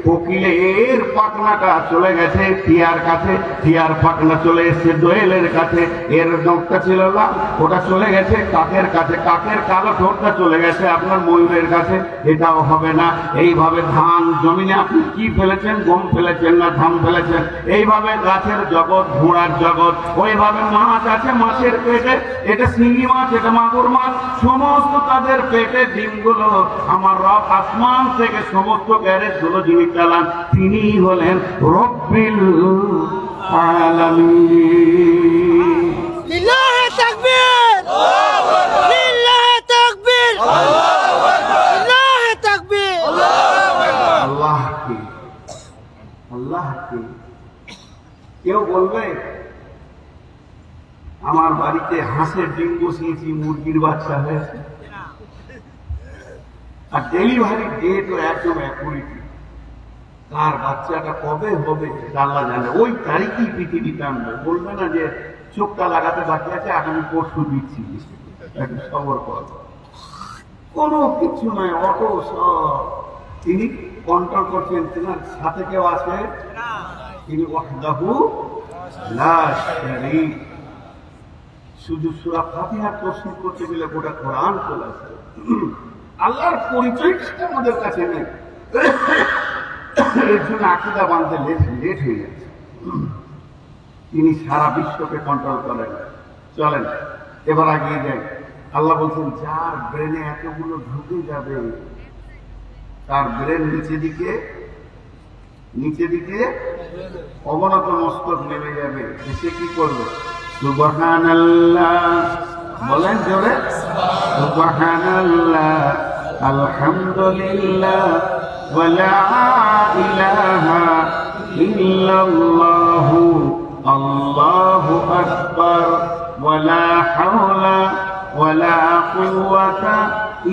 কোকিলের পাখনাটা চলে গেছে টিয়ার কাছে, টিয়ার পাখনা চলে এসছে দোয়েলের কাছে, এর নখটা ছিল না, ওটা চলে গেছে কাকের কাছে, কাকের কালো ঠোঁটটা চলে গেছে আপনার ময়ূরের কাছে, এটাও হবে না। এইভাবে ধান জমিনে আপনি কি ফেলেছেন, গম ফেলেছেন না ধান ফেলেছেন, এইভাবে গাছের জগৎ, ঘোড়ার জগৎ, ওইভাবে মাছ আছে মাছের পেটে, এটা শিঙি মাছ, এটা মাগুর মাছ, সমস্ত তাদের পেটে ডিমগুলো আমার রব আসমান থেকে সমস্ত গ্যারেজ গুলো যিনি চালান তিনি হলেন রব্বিল আলামিন। লিল্লাহি তাকবীর, লিল্লাহি তাকবীর, লিল্লাহি তাকবীর। আল্লাহকে আল্লাহকে কেউ বলবে আমার বাড়িতে হাঁসের ডিম বসিয়েছি, মুরগির বাচ্চা হয়েছে, আর ডেলিভারি ডেটও একদম অ্যাকুরেট, কার বাচ্চাটা কবে হবে আল্লাহ জানে, ওই তারিখেই পৃথিবীতে আনবে। বলবে না যে চোখটা লাগাতে বাকি আছে, আগামী পরশু দিচ্ছি, একটু সবর কর, কোনো কিছু নয়, অটো সব তিনি কন্ট্রোল করছেন। তিনার সাথে কেউ আছে, তিনি ওয়াহদাহু লা শারীক। শুধু সূরা ফাতিহা তফসীর করতে গেলে গোটা কোরআন চলে আসে। আল্লাহর পরিচয়টা আমাদের কাছে নেই, এর জন্য আকীদা বানতে লেট হয়ে যাচ্ছে। তিনি সারা বিশ্বকে কন্ট্রোল করেন, চলেন এবার আগিয়ে যাই। আল্লাহ বলছেন যার ব্রেনে এতগুলো ঢুকে যাবে, তার ব্রেন নিচে দিকে অবনত মস্তক নেমে যাবে, সে কি করবে? সুবহানাল্লাহ, বলেন জোরে, সুবহানাল্লাহ, আলহামদুলিল্লাহ, ওয়া লা ইলাহা ইল্লাল্লাহু, আল্লাহু আকবার, ওয়া লা হাওলা ওয়া লা কুওয়াতা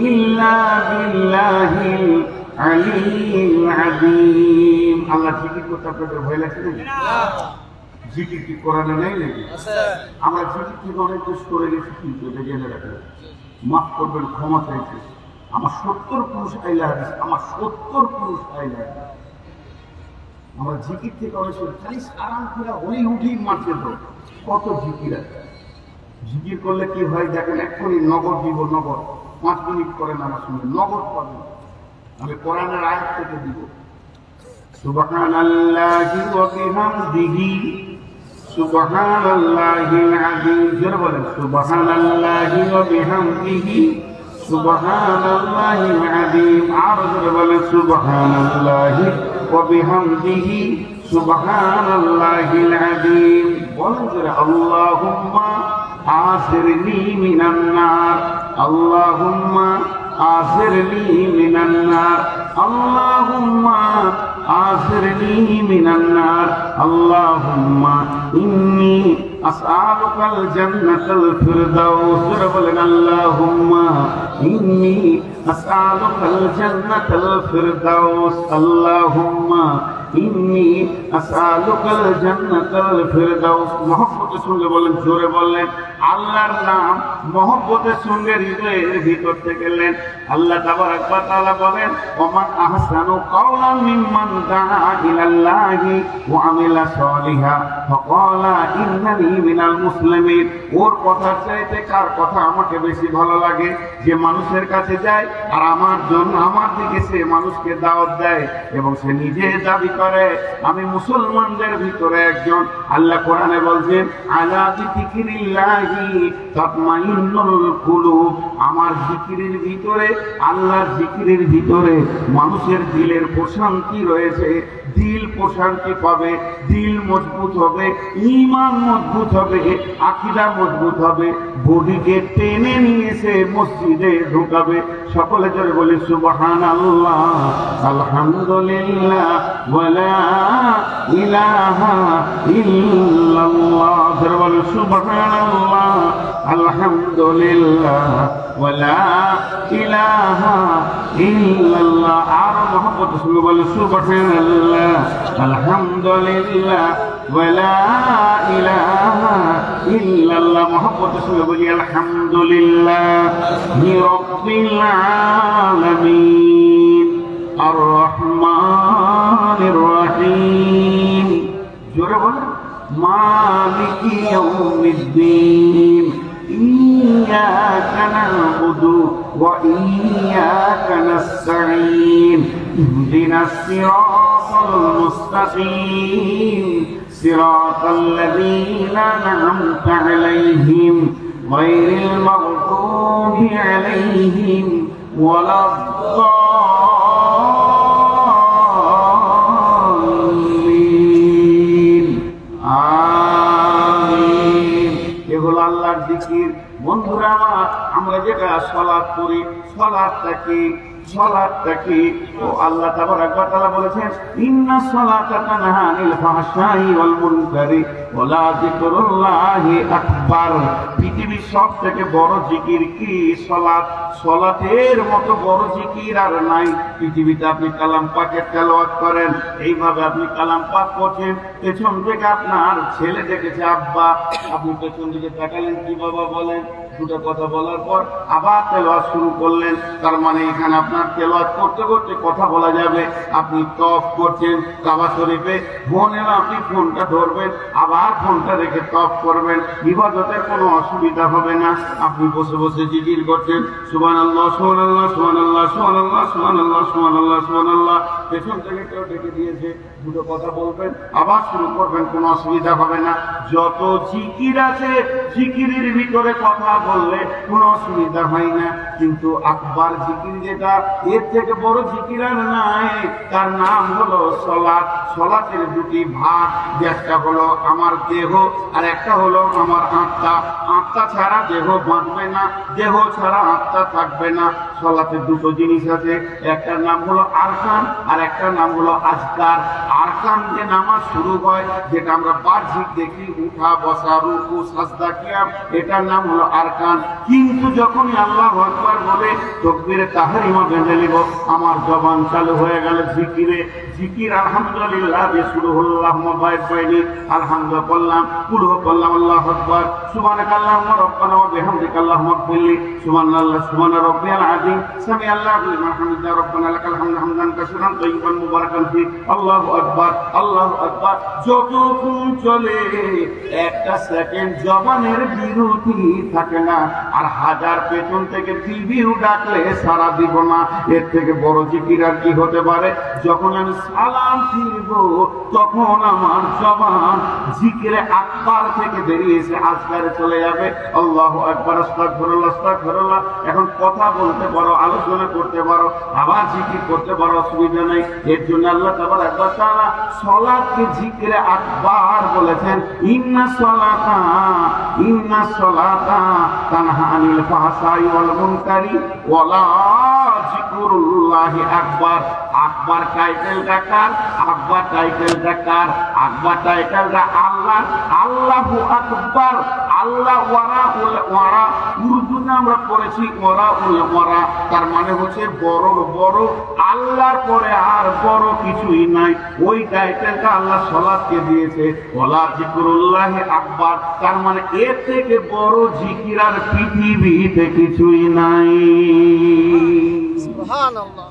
ইল্লা বিল্লাহিল আলিয়্যিল আযীম। আল্লাহ জিকির করতে আপনাদের ভয় লাগছে নাকি? জিকির কি কোরআনে নেই নাকি? আমরা জিকির থেকে অনেক দোষ করে গেছি, কিন্তু এটা জেনে রাখবেন, মাফ করবেন, ক্ষমা চাইছি। আমার 70 পুরুষ আইলা হাদিস, আমার 70 পুরুষ আইলা হাদিস। আমরা জিকির থেকে অনেক খালি আরাম করে ওই উঠেই মারছে, তো কত জিকির আছে। জিকির করলে কি হয় দেখেন, এক্ষুনি নগদ দিব, নগদ 5 মিনিট করেন আমার সঙ্গে, নগদ পাবেন। আমি কোরআনের আয়াত থেকে দিব, সুবহানাল্লাহি ওয়া বিহামদিহি, সুবহানাল্লাহিল আযীম। জোরে বলেন, সুবহানাল্লাহি ওয়া বিহামদিহি, সুবহানাল্লাহিল আযীম। আর জোরে বলেন, সুবহানাল্লাহি ওয়া বিহামদিহি, সুবহানাল্লাহিল আযীম। বলেন জোরে, আল্লাহুম্মা আসিরনি মিনান নার, আল্লাহুম্মা আসিরনি মিনান নার, আল্লাহুম্মা আসিরনি মিনান নার, আল্লাহুম্মা ইন্নী আসআলুকাল জান্নাতাল ফিরদাউস। বলেন, আল্লাহুম্মা ইন্নী আসআলুকাল জান্নাতাল ফিরদাউস, আল্লাহুম্মা ইন্নী আসআলুকাল জান্নাতাল ফিরদাউস। মহব্বতের সঙ্গে বলেন, জোরে বললেন, আল্লাহর নাম মহব্বতের সঙ্গে হৃদয়ের ভিতর থেকে এলেন। আল্লাহ তাবারাক ওয়া তাআলা বলেন, ওমান আহসানু কাওলাম মিম্মান দাআ ইলাল্লাহি ওয়া আমিলা সালিহা ফাকালা ইন্নানি মিনাল মুসলিমিন। ওর কথার চাইতে কার কথা আমাকে বেশি ভালো লাগে? যে মানুষের কাছে যায় আর আমার জন্য, আমার দিকে সে মানুষকে দাওয়াত দেয় এবং সে নিজে দাবি করে আমি মুসলমানদের ভিতরে একজন। আল্লাহ কোরআনে বলছেন, আলা বিযিকরিল্লাহি তাতমাইন্নুল কুলুব। আমার জিকিরের ভিতরে, আল্লাহর জিকিরের ভিতরে মানুষের দিলের প্রশান্তি রয়েছে। দিল প্রশান্তি পাবে, দিল মজবুত হবে, ঈমান মজবুত হবে, আকীদা মজবুত হবে, বডিকে টেনে নিয়ে এসে মসজিদে ঢোকাবে। সকলে জোরে বলি সুবহানাল্লাহ, আলহামদুলিল্লাহ, ওয়া লা ইলাহা ইল্লাল্লাহ। ইল্লাল্লাহ, জোরে বলেন সুবহানাল্লাহ, আলহামদুলিল্লাহ, ওয়া লা ইলাহা ইল্লাল্লাহ। আর মুহাম্মদ রাসূলুল্লাহ বলেন সুবহানাল্লাহ, আলহামদুলিল্লাহ, ওয়া লা ইলাহা ইল্লাল্লাহ। মুহাম্মদ রাসূলুল্লাহ বলি আলহামদুলিল্লাহি রাব্বিল আলামিন, আর রহমানির রহিম, জোরে বলেন মালিকি ইয়াউমিদ্দিন, ইয়্যাকা না'বুদু ওয়া ইয়্যাকা নাস্তাঈন, ইহদিনাস সিরাতাল মুস্তাকিম, সিরাতাল লাযীনা আন'আমতা আলাইহিম গায়রিল মাগদুবি আলাইহিম ওয়ালাদ আল্লাহর জিকির। বন্ধুরা আমার, আমরা যেটা সালাত করি, সালাতটা কি ও আল্লাহ তাবারাক ওয়া তাআলা বলেছেন ইন্নাস সালাতা তানহা আনিল ফাহশাই ওয়াল মুনকারি ওয়া লা যিকরুল্লাহি আকবার। পৃথিবীর সবথেকে বড় জিকির কি? সালাত। সালাতের মতো বড় জিকির আর নাই পৃথিবীতে। আপনি কালাম পাকের তেলাওয়াত করেন, এইভাবে আপনি কালাম পাক করছেন, পেছন থেকে আপনার ছেলে দেখেছে আব্বা, আপনি পেছন দিকে তাকালেন, কি বাবা বলেন, দুটো কথা বলার পর আবার তেলাওয়াত শুরু করলেন। তার মানে এখানে আপনার তেলাওয়াত করতে করতে কথা বলা যাবে। আপনি তফ করছেন কাবা শরীফে, ফোন এলে আপনি ফোনটা ধরবেন, আবার ফোনটা রেখে তফ করবেন, ইবাদতের কোনো অসুবিধা হবে না। আপনি বসে বসে জিকির করছেন সুবহানাল্লাহ সুবহানাল্লাহ সুবহানাল্লাহ সুবহানাল্লাহ সুবহানাল্লাহ সুবহানাল্লাহ সুবহানাল্লাহ, পেছন থেকে কেউ ডেকে দিয়েছে, দুটো কথা বলবেন, আবার শুরু করবেন, কোনো অসুবিধা হবে না। যত জিকির আছে, জিকিরের ভিতরে কথা বললে কোনো অসুবিধা হয় না। কিন্তু আকবার জিকির যেটা, এর থেকে বড় জিকির আর নাই, তার নাম হলো সালাত। সালাতের দুটি ভাগ, একটা হলো আমার দেহ আর একটা হলো আমার আত্মা। আত্মা ছাড়া দেহ বাঁচবে না, দেহ ছাড়া আত্মা থাকবে না। সালাতের দুটো জিনিস আছে, একটার নাম হলো আরকান আর একটার নাম হলো আজকার। আরকান যে নামাজ শুরু হয়, যেটা আমরা বাহ্যিক দেখি, উঠা বসা রুকু সাজদা কিয়াম, এটার নাম হলো আরকান। কিন্তু যখনই আল্লাহু আকবার বলে তাকবীরে তাহরিমা বেঁধে নিব, আমার জবান চালু হয়ে গেল জিকিরে। জিকির আলহামদুলিল্লাহ দিয়ে শুরু হলো, আল্লাহুম্মা বাইদ বাইনি, আলহামদুলিল্লাহ বললাম, কুলহু বললাম, আল্লাহু আকবার, সুবহানাকা আল্লাহুম্মা রাব্বানা ওয়া বিহামদিকা আল্লাহুম্মা ইগফিরলি, সুবহানাল্লাহ সুবহানা রাব্বিয়াল আযীম, সামি আল্লাহু লিমান হামিদা, রব্বানা লাকাল হামদু হামদান কাসীরান তাইয়িবান মুবারাকান ফি, আল্লাহু আকবার, আল্লাহু আকবার। যতক্ষণ চলে, একটা সেকেন্ড জবানের বিরতি থাকে না। আর হাজার পেছন থেকে বিবিও ডাকলে সারা দিব না। এর থেকে বড় জিকির আর কি হতে পারে? যখন আমি সালাম ফিরব, তখন আমার জবান জিকিরে আকবার থেকে বেরিয়েছে আজকারে চলে যাবে, আল্লাহু আকবার, আস্তাগফিরুল্লাহ আস্তাগফিরুল্লাহ। এখন কথা বলতে পারো, আলোচনা করতে পারো, আবার জিকির করতে পারো, অসুবিধা নেই। এর জন্য আল্লাহ তাবারাক ওয়া তাআলা সালাতকে জিকিরে আকবার বলেছেন। ইন্নাস সালাতা তানহা আনিল ফাহশাই ওয়াল মুনকারি ওয়া লা যিকরুল্লাহি আকবার। আকবার টাইটেলটা কার? আকবার টাইটেলটা কার? আকবার টাইটেলটা আল্লাহ। আল্লাহু আকবার, আল্লাহ ওয়ারাউল ওয়ারা, উর্দুতে আমরা পড়েছি ওয়ারাউল ওয়ারা, তার মানে হচ্ছে বড় বড়, আল্লাহর পরে আর বড় কিছুই নাই। ওই টাইটেলটা আল্লাহ সালাতকে দিয়েছে, ওয়ালা যিকরুল্লাহি আকবার, তার মানে এর থেকে বড় জিকির আর পৃথিবীতে কিছুই নাই। সুবহানাল্লাহ।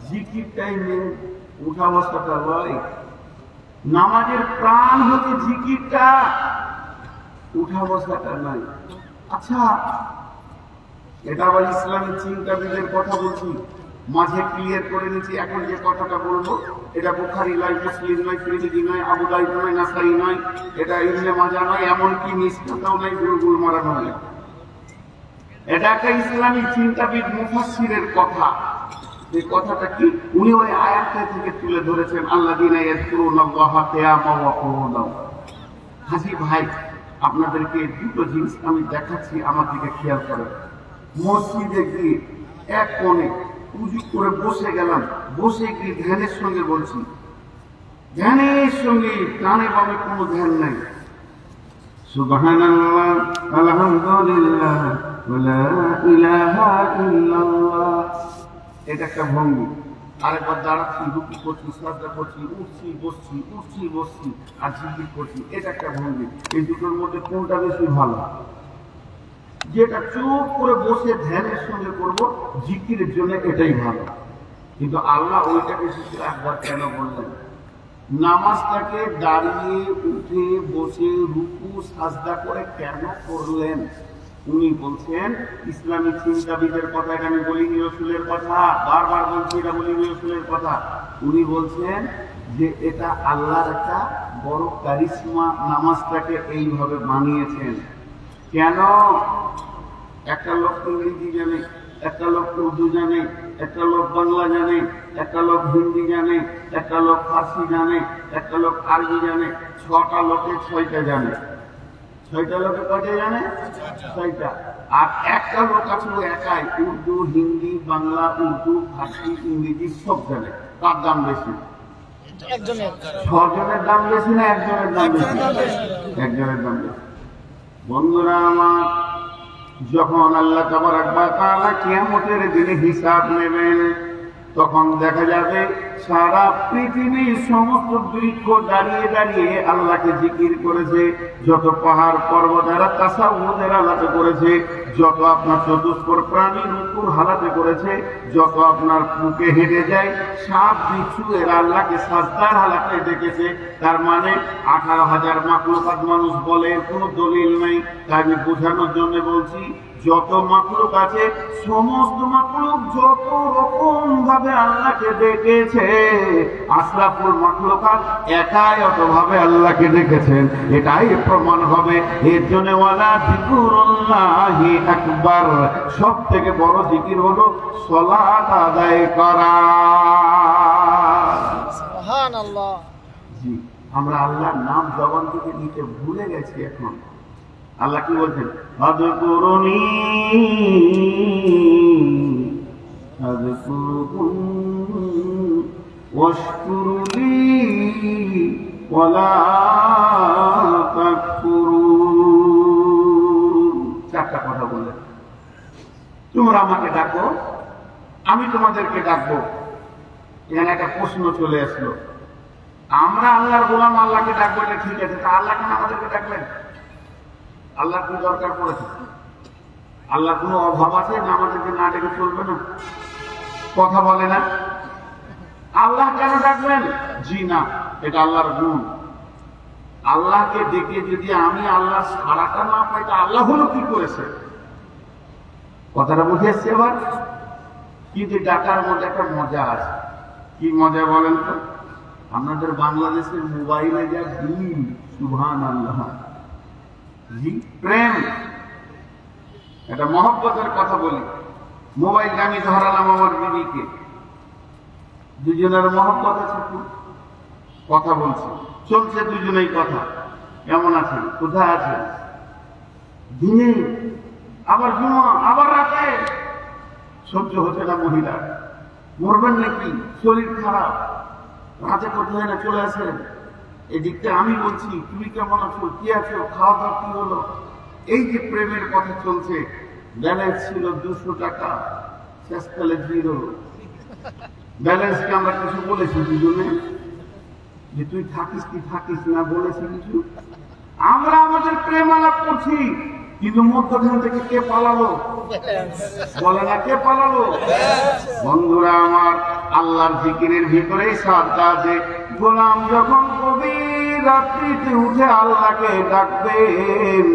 জিকির টাইমে উঠা বসাটা লয়, নামাজের প্রাণ হচ্ছে জিকিরটা, উঠা বসাটা নাই। আচ্ছা, এটা আবার ইসলামের চিন্তাবিদের কথা বলছি, মাঝে ক্লিয়ার করে নিচ্ছি। এখন যে কথাটা বলবো, এটা বুখারী নয়, মুসলিম নয়, তিরমিজি নয়, আবু দাউদ নয়, নাসাই নয়, এটা ইবনে মাজাহ নয়, এমনকি মিসকাতও নয়, গুলগুল মারানো নয়। এটা একটা ইসলামী চিন্তাবিদ মুফাসসিরের কথা। এই কথাটা কি? উনি ওই আয়াতটা থেকে তুলে ধরেছেন, আল্লাযীনা ইয়াযকুরুনাল্লাহা কিয়ামান ওয়া কুউদান। হাজী ভাই, আপনাদেরকে দুটো জিনিস আমি দেখাচ্ছি, আমার দিকে খেয়াল করেন। মসজিদে গিয়ে এক কোণে উজু করে বসে গেলাম, বসে গিয়ে ধ্যানের সঙ্গে বলছি, ধ্যানের সঙ্গে ডানে বামে কোনো ধ্যান নাই, সুবহানাল্লাহ, আলহামদুলিল্লাহ, ওয়া ইলাহা ইল্লাল্লাহ। এটা একটা ভঙ্গি। আরেকবার দাঁড়াচ্ছি, রুকু করছি, সাজদা করছি, উঠছি বসছি, উঠছি বসছি, আর জিকির করছি, এটা একটা ভঙ্গি। এই দুটোর মধ্যে কোনটা বেশি ভালো? যেটা চুপ করে বসে ধ্যানের সঙ্গে করব, জিকিরের জন্য এটাই ভালো। কিন্তু আল্লাহ ওইটাকে শুধু একবার কেন বললেন? নামাজটাকে দাঁড়িয়ে উঠে বসে রুকু সাজদা করে কেন করলেন? উনি বলছেন, ইসলামিক চিন্তাবিদের কথা, এটা আমি বলিনি, রসুলের কথা, বারবার বলছি, এটা বলিনি, রসুলের কথা। উনি বলছেন যে এটা আল্লাহর একটা বড় কারিশমা, নামাজটাকে এইভাবে বানিয়েছেন। কেন? একটা লোক ইংরেজি জানে, একটা লোক উর্দু জানে, একটা লোক বাংলা জানে, একটা লোক হিন্দি জানে, একটা লোক ফার্সি জানে, একটা লোক আরবি জানে। 6টা লোকে 6টা জানে। 6টা লোকে কয়টা জানে? 6টা। আর একটা লোক আছে ও একাই উর্দু, হিন্দি, বাংলা, উর্দু, ফার্সি, ইংরেজি সব জানে। কার দাম বেশি? একজনের। 6 জনের দাম বেশি না একজনের দাম বেশি? একজনের দাম বেশি। বন্ধুরা আমার, যখন আল্লাহ তাবারক ওয়া তাআলা কিয়ামতের দিনে হিসাব নেবেন, তখন দেখা যাবে সারা পৃথিবীর সমস্ত বৃক্ষ দাঁড়িয়ে দাঁড়িয়ে আল্লাহকে জিকির করেছে, যত পাহাড় পর্বত এরা তাসাউদের হালাতে করেছে, যত আপনার চতুষ্পদ প্রাণী রুকুর হালাতে করেছে, যত আপনার বুকে হেঁটে যায় সাপ বিচ্ছু এরা আল্লাহকে সাজদার হালাতে ডেকেছে। তার মানে 18,000 মাখলুকাত মানুষ বলে, কোনো দলিল নেই। তাই আমি বোঝানোর জন্য বলছি, যত মাখলুক আছে সমস্ত মাখলুক যত রকম ভাবে আল্লাহকে ডেকেছে, আশরাফুল মাখলুকাত একাই অতভাবে আল্লাহকে ডেকেছেন, এটাই প্রমাণ হবে। এর জন্য ওয়ালা যিকরুল্লাহি আকবার, সব থেকে বড় জিকির হলো সালাত আদায় করা। সুবহানাল্লাহ। জি, আমরা আল্লাহর নাম জবান থেকে নিতে ভুলে গেছি এখন। আল্লাহ কি বলছেন? আযকুরুনি আযকুরুকুম ওয়াশকুরুলি ওয়ালা তাকফুরুন। 4টা কথা বললেন। তোমরা আমাকে ডাকো, আমি তোমাদেরকে ডাকবো। এখানে একটা প্রশ্ন চলে আসলো, আমরা আল্লাহর গোলাম, আল্লাহকে ডাকবো, এটা ঠিক আছে, তা আল্লাহ কেন আমাদেরকে ডাকলেন? আল্লাহর কি দরকার পড়েছে? আল্লাহর কোনো অভাব আছে না আমাদেরকে না ডেকে চলবে না? কথা বলে না? আল্লাহ কেন ডাকলেন? জি না, এটা আল্লাহর গুণ। আল্লাহকে ডেকে যদি আমি আল্লাহ সাড়াটা না পাই, তা আল্লাহ হলো কি করেছে? কথাটা বুঝে এসছে এবার? কিন্তু ডাকার মধ্যে একটা মজা আছে। কি মজা বলেন তো? আপনাদের বাংলাদেশের মোবাইলে যা বিল, সুবহানাল্লাহ, প্রেম, এটা মহব্বতের কথা বলি। মোবাইল আমি ধরালাম আমার বিবিকে, দুজনের মহব্বত আছে, কথা বলছে, চলছে দুজনেই কথা। কেমন আছে, কোথায় আছে, দিনে আবার জুমা, আবার রাতে, সহ্য হচ্ছে না মহিলা, মরবেন নাকি, শরীর খারাপ, রাতে কোথায় না চলে আসেন। এদিকটা আমি বলছি, তুমি কেমন আছো, কি আছো, খাওয়া দাওয়া কি হলো। এই যে প্রেমের কথা চলছে, ব্যালেন্স ছিল 200 টাকা, শেষকালে 0। ব্যালেন্সকে আমরা কিছু বলেছি দুজনে, যে তুই থাকিস কি থাকিস না, বলেছি কিছু? আমরা আমাদের প্রেম আলাপ করছি, কিন্তু মধ্যখান থেকে কে পালালো? বলে না, কে পালালো? বন্ধুরা আমার, আল্লাহর জিকিরের ভিতরে সাধটা আছে। গোলাম যখন গভীর রাত্রিতে উঠে আল্লাহকে ডাকবেন,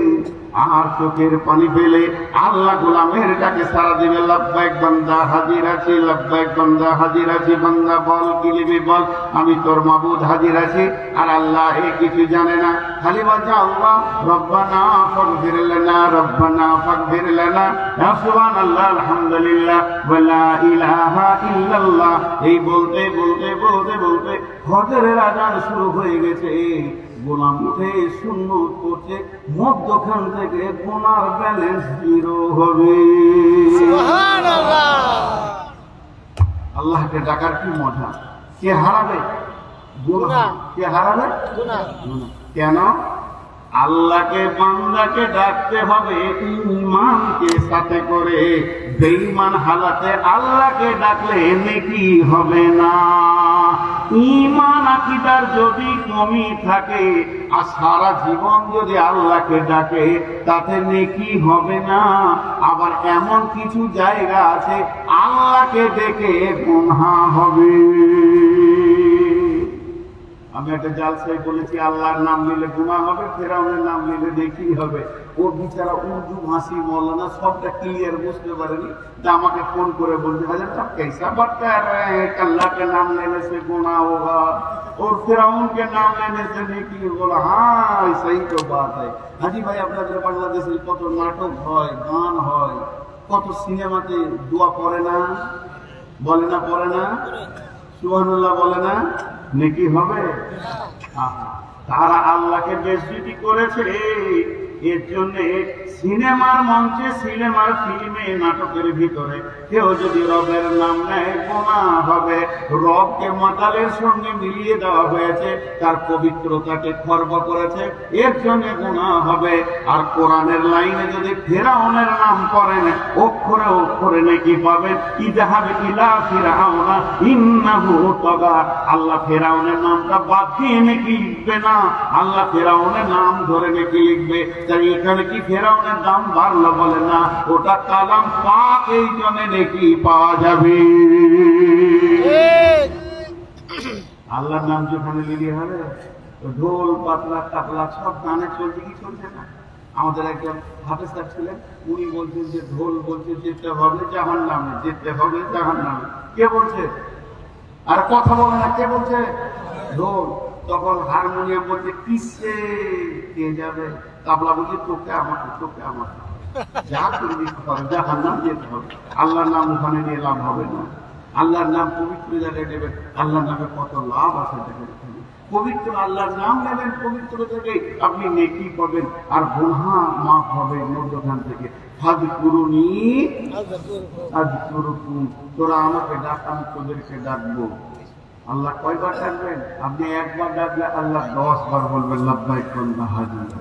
আর চোখের পানি ফেলে আল্লাহ গোলামের ডাকে সারা দিবে, লাব্বাইক বান্দা হাজির আছি, লাব্বাইক বান্দা হাজির আছি, বান্দা বল কিলিবি বল, আমি তোর মাবুদ হাজির আছি। আর আল্লাহ এ কিছু জানে না, খালি বলছে আল্লাহ রব্বানা ফাগফির লানা, রব্বানা ফাগফির লানা, সুবহানাল্লাহ, আলহামদুলিল্লাহ, ওয়া লা ইলাহা ইল্লাল্লাহ। এই বলতে বলতে বলতে বলতে ফজরের আযান শুরু হয়ে গেছে। গোলাম উঠে সুন্নত করছে, মধ্যখান থেকে গুনার ব্যালেন্স 0 হবে। সুবহানাল্লাহ। আল্লাহকে ডাকার কি মজা। কে হারাবে? গুনাহ। কে হারাবে? গুনাহ। কেন? আল্লাহকে বান্দাকে ডাকতে হবে ঈমানকে সাথে করে। বেঈমান হালাতে আল্লাহকে ডাকলে নেকি হবে না। ঈমান আকীদার যদি কমি থাকে আর সারা জীবন যদি আল্লাহকে ডাকে তাতে নেকি হবে না। আবার এমন কিছু জায়গা আছে আল্লাহকে ডেকে গুনাহ হবে। আমি একটা জালসায় বলেছি আল্লাহর নাম নিলে গুনাহ হবে, ফেরাউনের নাম নিলে নেকি হবে। ও বিচারা উর্দু ভাষী মৌলানা সবটা ক্লিয়ার বুঝতে পারেনি, তা আমাকে ফোন করে বলছে হাজার টা कैसा बता रहे हैं अल्लाह के नाम लेने से गुनाह होगा और फिरौन के नाम लेने से नेकी होगा। हाँ सही तो बात है। हाजी भाई আপনাদের বাংলাদেশে কত নাটক হয়, গান হয়, কত সিনেমাতে দোয়া পড়ে না, বলে না, পড়ে না, সুবহানাল্লাহ বলে না, নেকি হবে? তারা আল্লাহকে বেইজ্জতি করেছে। এর জন্য সিনেমার মঞ্চে, সিনেমার ফিল্মে, নাটকের ভিতরে কেউ যদি রবের নাম নেয় গুনাহ হবে। রবকে মাতালের সঙ্গে মিলিয়ে দেওয়া হয়েছে, তার পবিত্রতাকে খর্ব করেছে, এর জন্য গুনাহ হবে। আর কোরআনের লাইনে যদি ফেরাউনের নাম করেন অক্ষরে অক্ষরে নাকি পাবেন। ইযহাব ইলা ফিরআউনা ইন্নাহু তাগা। আল্লাহ ফেরাউনের নামটা বাদ দিয়ে নাকি লিখবে না, আল্লাহ ফেরাউনের নাম ধরে নাকি লিখবে। তাই এখানে কি ফেরাউনের দাম বাড়লো বলে না, ওটা কালাম পাক, এই জন্য নাকি পাওয়া যাবে। আল্লাহর নাম যেখানে লিখে হবে ঢোল পাতলা টাকলা সব গানে চলছে কি চলছে না। আমাদের একজন হাফেজ স্যার ছিলেন, উনি বলছেন যে ঢোল বলছে যেতে হবে জাহান্নামে, যেতে হবে জাহান্নামে। কে বলছে? আর কথা বলে না, কে বলছে? ঢোল। তখন হারমোনিয়াম বলছে কিসে কে যাবে, তাবলা বলছে তোকে আমাকে, তোকে আমাকে, যা করবি করে জাহান্নাম যেতে হবে। আল্লাহর নাম ওখানে নিয়ে লাভ হবে না। আল্লাহর নাম পবিত্র জায়গায় নেবেন, আল্লাহর নামে কত লাভ আছে দেখেন। পবিত্র আল্লাহর নাম নেবেন, পবিত্র থেকে আপনি নেকি পাবেন আর গুনাহ মাফ হবে মধ্যখান থেকে। ফাযকুরুনি আযকুরুকুম। তোরা আমাকে ডাক, আমি তোদেরকে ডাকবো। আল্লাহ কয়বার ডাকবেন? আপনি একবার ডাকলে আল্লাহ 10 বার বলবেন লাব্বাইক ওয়া হাজি।